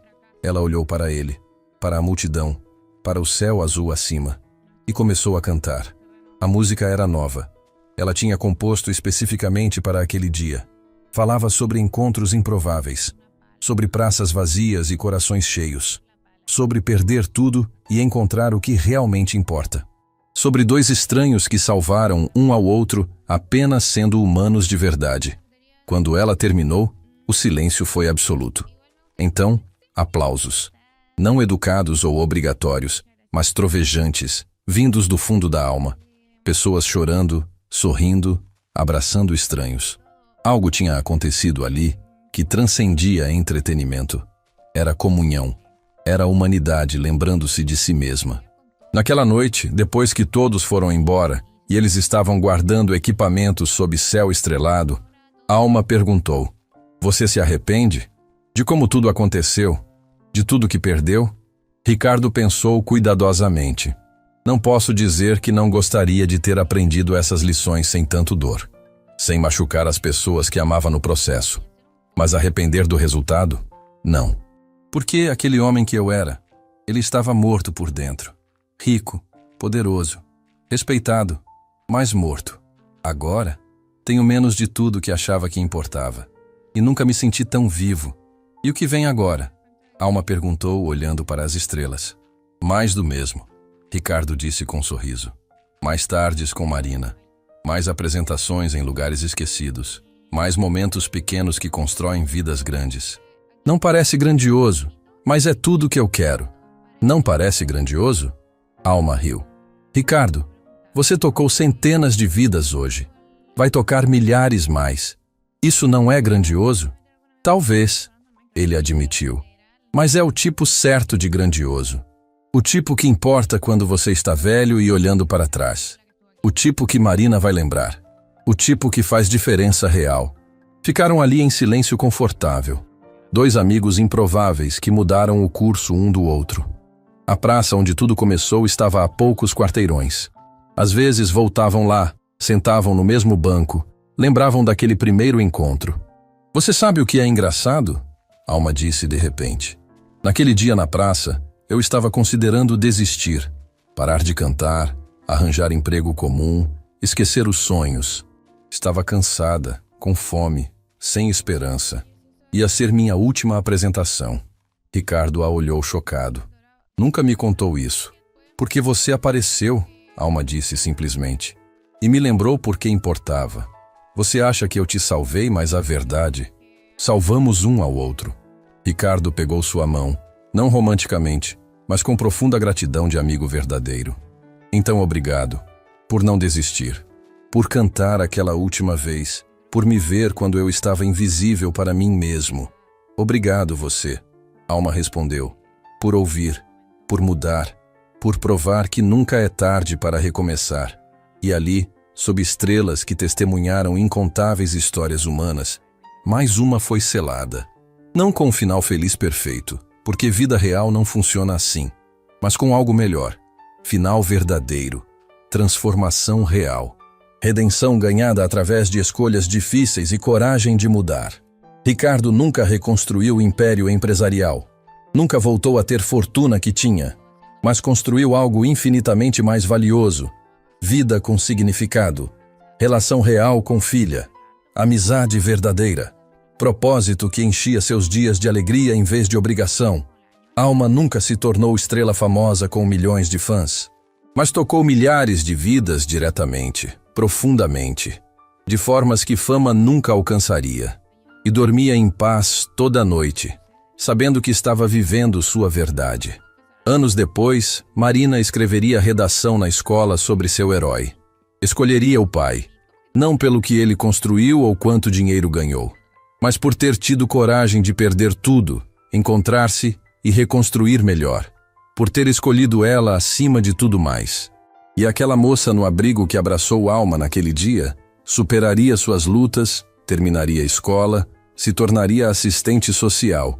Ela olhou para ele, para a multidão, para o céu azul acima, e começou a cantar. A música era nova. Ela tinha composto especificamente para aquele dia. Falava sobre encontros improváveis, sobre praças vazias e corações cheios, sobre perder tudo e encontrar o que realmente importa, sobre dois estranhos que salvaram um ao outro apenas sendo humanos de verdade. Quando ela terminou, o silêncio foi absoluto. Então, aplausos. Não educados ou obrigatórios, mas trovejantes, vindos do fundo da alma. Pessoas chorando, sorrindo, abraçando estranhos. Algo tinha acontecido ali que transcendia entretenimento. Era comunhão. Era a humanidade lembrando-se de si mesma. Naquela noite, depois que todos foram embora e eles estavam guardando equipamentos sob céu estrelado, Alma perguntou: "Você se arrepende? De como tudo aconteceu? De tudo que perdeu?" Ricardo pensou cuidadosamente. Não posso dizer que não gostaria de ter aprendido essas lições sem tanto dor, sem machucar as pessoas que amava no processo. Mas arrepender do resultado? Não. Porque aquele homem que eu era, ele estava morto por dentro. Rico, poderoso, respeitado, mas morto. Agora, tenho menos de tudo que achava que importava. E nunca me senti tão vivo. E o que vem agora? Alma perguntou, olhando para as estrelas. Mais do mesmo, Ricardo disse com um sorriso. Mais tardes com Marina. Mais apresentações em lugares esquecidos. Mais momentos pequenos que constroem vidas grandes. Não parece grandioso, mas é tudo o que eu quero. Não parece grandioso? Alma riu. Ricardo, você tocou centenas de vidas hoje. Vai tocar milhares mais. Isso não é grandioso? Talvez, ele admitiu. Mas é o tipo certo de grandioso. O tipo que importa quando você está velho e olhando para trás. O tipo que Marina vai lembrar. O tipo que faz diferença real. Ficaram ali em silêncio confortável. Dois amigos improváveis que mudaram o curso um do outro. A praça onde tudo começou estava a poucos quarteirões. Às vezes voltavam lá, sentavam no mesmo banco, lembravam daquele primeiro encontro. Você sabe o que é engraçado? Alma disse de repente. Naquele dia na praça, eu estava considerando desistir, parar de cantar, arranjar emprego comum, esquecer os sonhos. Estava cansada, com fome, sem esperança. Ia ser minha última apresentação. Ricardo a olhou chocado. Nunca me contou isso. Porque você apareceu, Alma disse simplesmente. E me lembrou por que importava. Você acha que eu te salvei, mas a verdade... Salvamos um ao outro. Ricardo pegou sua mão, não romanticamente, mas com profunda gratidão de amigo verdadeiro. Então obrigado, por não desistir, por cantar aquela última vez, por me ver quando eu estava invisível para mim mesmo. Obrigado você, Alma respondeu, por ouvir, por mudar, por provar que nunca é tarde para recomeçar. E ali, sob estrelas que testemunharam incontáveis histórias humanas, mais uma foi selada. Não com um final feliz perfeito, porque vida real não funciona assim, mas com algo melhor. Final verdadeiro, transformação real. Redenção ganhada através de escolhas difíceis e coragem de mudar. Ricardo nunca reconstruiu o império empresarial. Nunca voltou a ter fortuna que tinha, mas construiu algo infinitamente mais valioso. Vida com significado. Relação real com filha. Amizade verdadeira. Propósito que enchia seus dias de alegria em vez de obrigação. Alma nunca se tornou estrela famosa com milhões de fãs, mas tocou milhares de vidas diretamente, profundamente, de formas que fama nunca alcançaria. E dormia em paz toda noite, sabendo que estava vivendo sua verdade. Anos depois, Marina escreveria redação na escola sobre seu herói. Escolheria o pai, não pelo que ele construiu ou quanto dinheiro ganhou, mas por ter tido coragem de perder tudo, encontrar-se e reconstruir melhor, por ter escolhido ela acima de tudo mais. E aquela moça no abrigo que abraçou Alma naquele dia, superaria suas lutas, terminaria a escola, se tornaria assistente social.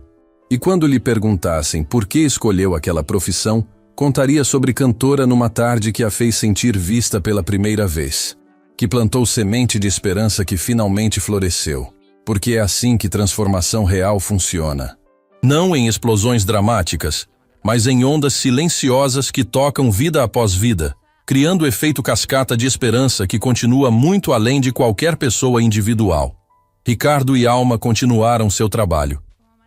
E quando lhe perguntassem por que escolheu aquela profissão, contaria sobre cantora numa tarde que a fez sentir vista pela primeira vez, que plantou semente de esperança que finalmente floresceu. Porque é assim que transformação real funciona. Não em explosões dramáticas, mas em ondas silenciosas que tocam vida após vida, criando o efeito cascata de esperança que continua muito além de qualquer pessoa individual. Ricardo e Alma continuaram seu trabalho.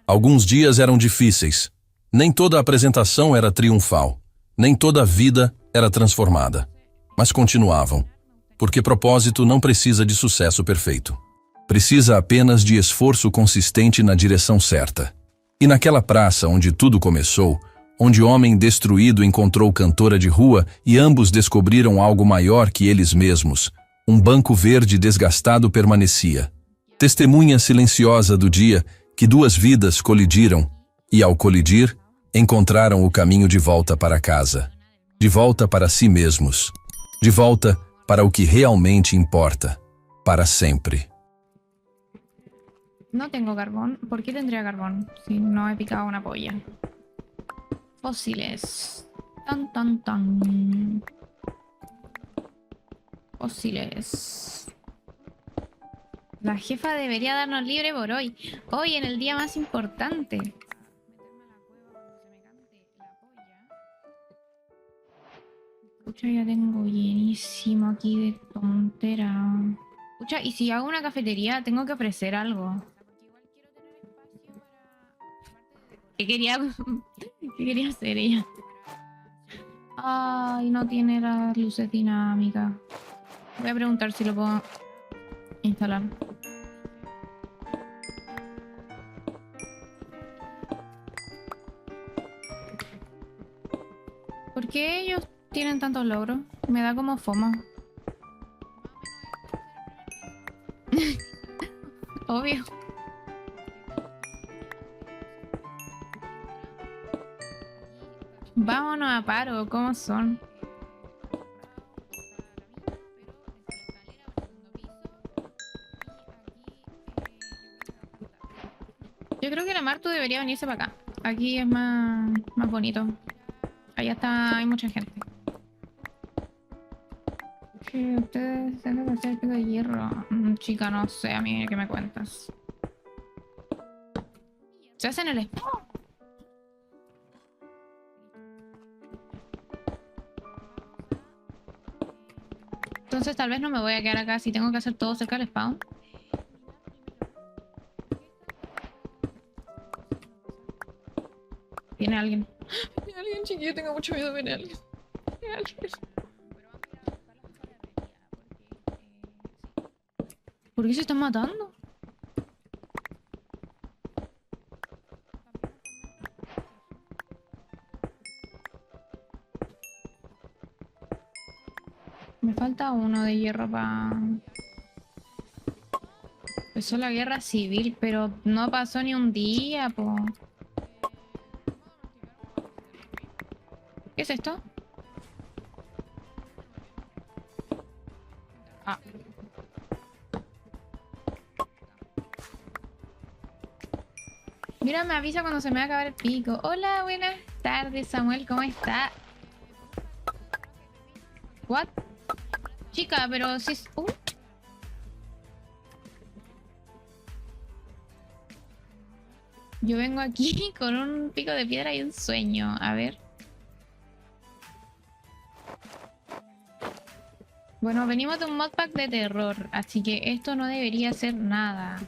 Alguns dias eram difíceis. Nem toda apresentação era triunfal. Nem toda vida era transformada. Mas continuavam. Porque propósito não precisa de sucesso perfeito. Precisa apenas de esforço consistente na direção certa. E naquela praça onde tudo começou, onde homem destruído encontrou cantora de rua e ambos descobriram algo maior que eles mesmos, um banco verde desgastado permanecia. Testemunha silenciosa do dia que duas vidas colidiram e, ao colidir, encontraram o caminho de volta para casa. De volta para si mesmos. De volta para o que realmente importa. Para sempre. No tengo carbón. ¿Por qué tendría carbón si no he picado una polla? Fósiles. Tan, tan, tan. Fósiles. La jefa debería darnos libre por hoy. Hoy, en el día más importante. Escucha, ya tengo llenísimo aquí de tontera. Escucha, y si hago una cafetería, tengo que ofrecer algo. ¿Qué quería, ¿qué quería hacer ella? Ay, no tiene las luces dinámicas. Voy a preguntar si lo puedo instalar. ¿Por qué ellos tienen tantos logros? Me da como FOMO. Obvio. Vámonos a paro, ¿cómo son? Yo creo que la Martu debería venirse para acá. Aquí es más bonito. Allá hay mucha gente. Que ustedes tienen que hacer pico de hierro. Chica, no sé, a mí qué me cuentas. Se hacen el espejo. Entonces tal vez no me voy a quedar acá si tengo que hacer todo cerca del spawn. Viene alguien. Viene alguien, chiquillo, tengo mucho miedo, viene alguien. Viene alguien. ¿Por qué se están matando? Me falta uno de hierro para... Empezó la guerra civil, pero no pasó ni un día, po. ¿Qué es esto? Ah. Mira, me avisa cuando se me va a acabar el pico. Hola, buenas tardes, Samuel, ¿cómo está? ¿What? Chica, pero si es... Yo vengo aquí con un pico de piedra y un sueño. A ver. Bueno, venimos de un modpack de terror, así que esto no debería ser nada.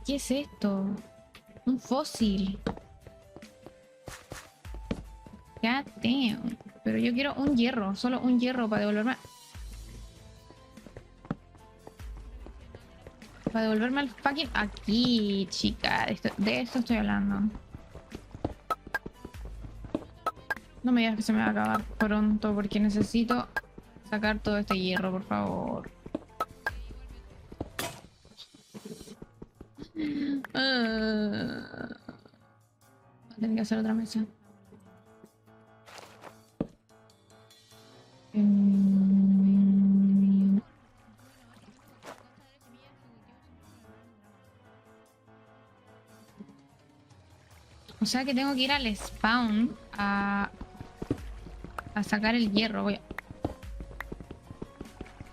¿Qué es esto? Un fósil. God damn. Pero yo quiero un hierro, solo un hierro para devolverme... Para devolverme al fucking... Aquí, chica. De esto estoy hablando. No me digas que se me va a acabar pronto porque necesito sacar todo este hierro, por favor. Voy a tener que hacer otra mesa. O sea que tengo que ir al spawn a sacar el hierro. ¿Por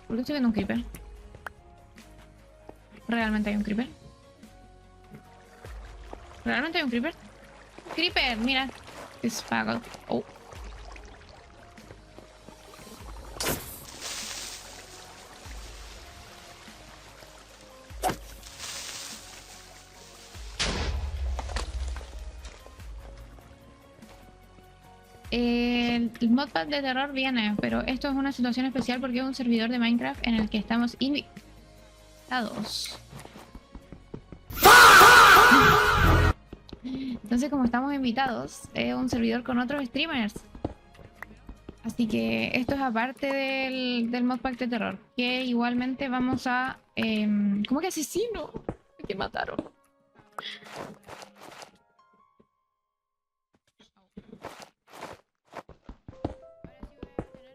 qué estoy viendo un creeper? ¿Realmente hay un creeper? ¿Realmente hay un creeper? ¡Creeper! Mira. Es pago. Oh. El modpack de terror viene, pero esto es una situación especial porque es un servidor de Minecraft en el que estamos invitados. Entonces, como estamos invitados, es un servidor con otros streamers. Así que esto es aparte del modpack de terror. Que igualmente vamos a... ¿Cómo que asesino? Que mataron.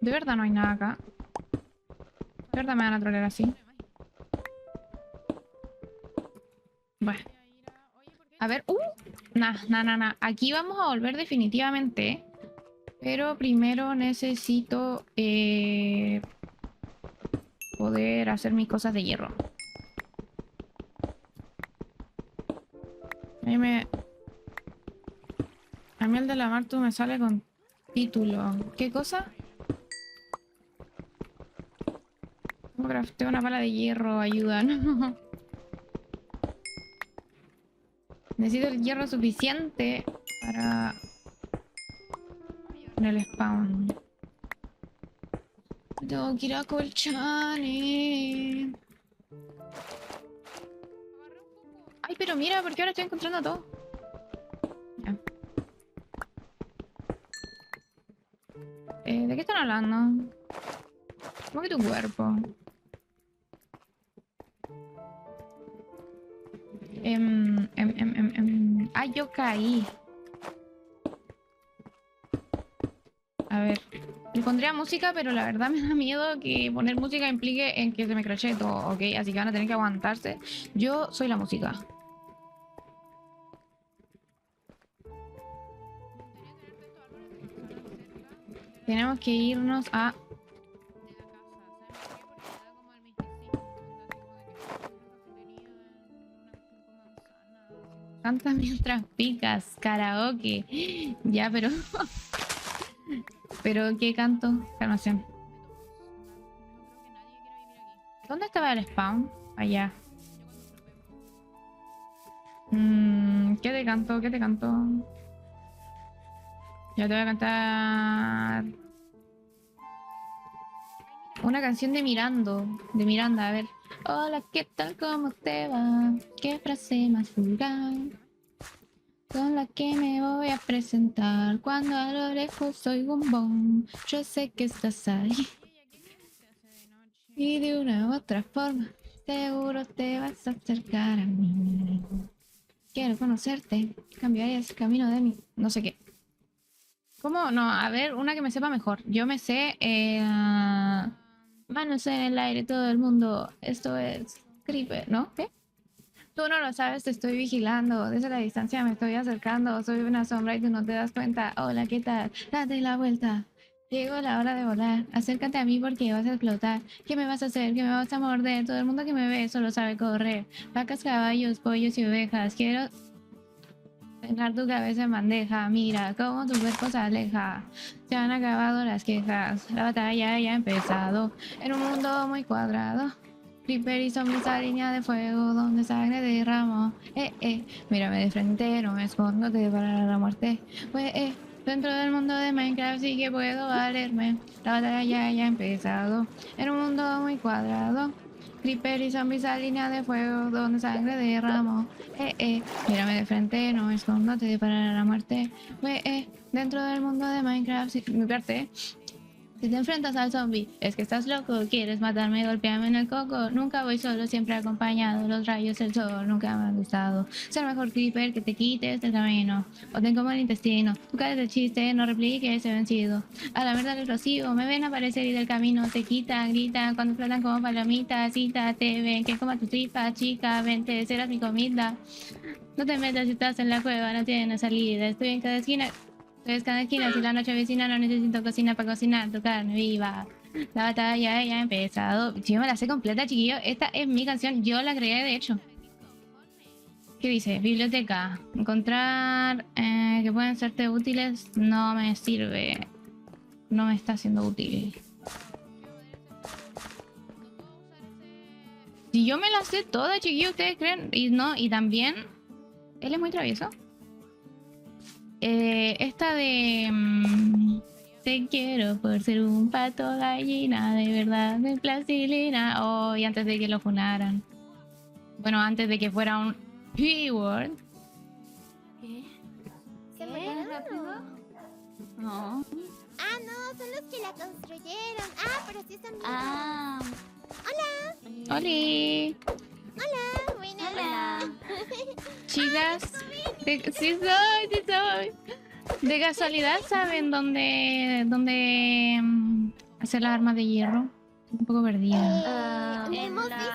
De verdad no hay nada acá. De verdad me van a trolear así. Bueno. A ver. Nah. Aquí vamos a volver definitivamente. Pero primero necesito poder hacer mis cosas de hierro. A mí el de la Martu me sale con título. ¿Qué cosa? ¿Cómo crafteo una pala de hierro? Ayuda, ¿no? Necesito el hierro suficiente para... en el spawn. Tengo que ir a Colchane. Ay, pero mira, porque ahora estoy encontrando todo. Ya. ¿De qué están hablando? ¿Cómo que tu cuerpo? Ay, yo caí. A ver. Le pondría música, pero la verdad me da miedo que poner música implique en que se me crashee todo, ¿ok? Así que van a tener que aguantarse. Yo soy la música. Tenemos que irnos a... Canta mientras picas, karaoke. Ya, pero... ¿Pero qué canto? Calmación. ¿Dónde estaba el spawn? Allá. ¿Qué te canto? ¿Qué te canto? Ya te voy a cantar... una canción de Miranda, a ver. Hola, ¿qué tal? ¿Cómo te va? ¿Qué frase más vulgar? Con la que me voy a presentar cuando a lo lejos oigo un bom. Yo sé que estás ahí. Y de una u otra forma, seguro te vas a acercar a mí. Quiero conocerte, cambiarías el camino de mí. No sé qué. ¿Cómo? No, a ver, una que me sepa mejor. Yo me sé... manos en el aire, todo el mundo. Esto es Creeper, ¿no? ¿Qué? Tú no lo sabes, te estoy vigilando. Desde la distancia me estoy acercando. Soy una sombra y tú no te das cuenta. Hola, ¿qué tal? Date la vuelta. Llegó la hora de volar. Acércate a mí porque vas a explotar. ¿Qué me vas a hacer? ¿Qué me vas a morder? Todo el mundo que me ve solo sabe correr. Vacas, caballos, pollos y ovejas. Quiero dejar tu cabeza en bandeja. Mira cómo tu cuerpo se aleja. Se han acabado las quejas. La batalla ya ha empezado. En un mundo muy cuadrado. Creeper y zombies a línea de fuego donde sangre derramó. Mírame de frente, no me escondo, te para la muerte. Dentro del mundo de Minecraft sí que puedo valerme. La batalla ya ha empezado. En un mundo muy cuadrado. Creeper y zombies a línea de fuego donde sangre derramó. Mírame de frente, no me escondo, te para la muerte. Dentro del mundo de Minecraft sí... Mi parte. Si te enfrentas al zombie, es que estás loco, quieres matarme, golpeame en el coco. Nunca voy solo, siempre acompañado. Los rayos del sol nunca me han gustado. Ser mejor creeper que te quites del camino. O ten como el intestino. Tu cara de chiste, no repliques, he vencido. A la verdad del rocío, me ven aparecer y del camino te quitan, gritan. Cuando flotan como palomitas, cita, te ven que coma tu tripa, chica, vente, serás mi comida. No te metas si estás en la cueva, no tienes salida. Estoy en cada esquina. Entonces cada esquina, si la noche vecina no necesito cocina para cocinar tu carne viva. La batalla ya ha empezado. Yo me la sé completa, chiquillo. Esta es mi canción, yo la creé de hecho. ¿Qué dice? Biblioteca. Encontrar que pueden serte útiles no me sirve. No me está siendo útil. Si yo me la sé toda, chiquillos, ¿ustedes creen? Y no, y también... Él es muy travieso. Esta de... te quiero por ser un pato gallina, de verdad, de plastilina. Oh, y antes de que lo funaran. Bueno, antes de que fuera un P-word. ¿Qué? ¿Se murieron rápido? No. Ah, no, son los que la construyeron. Ah, pero sí están vivos. Ah. ¡Oli! Hola, buenas. Hola. Chicas. Sí soy. De casualidad, ¿saben dónde hacer las armas de hierro? Un poco perdida. Ah, Hemos en la- visto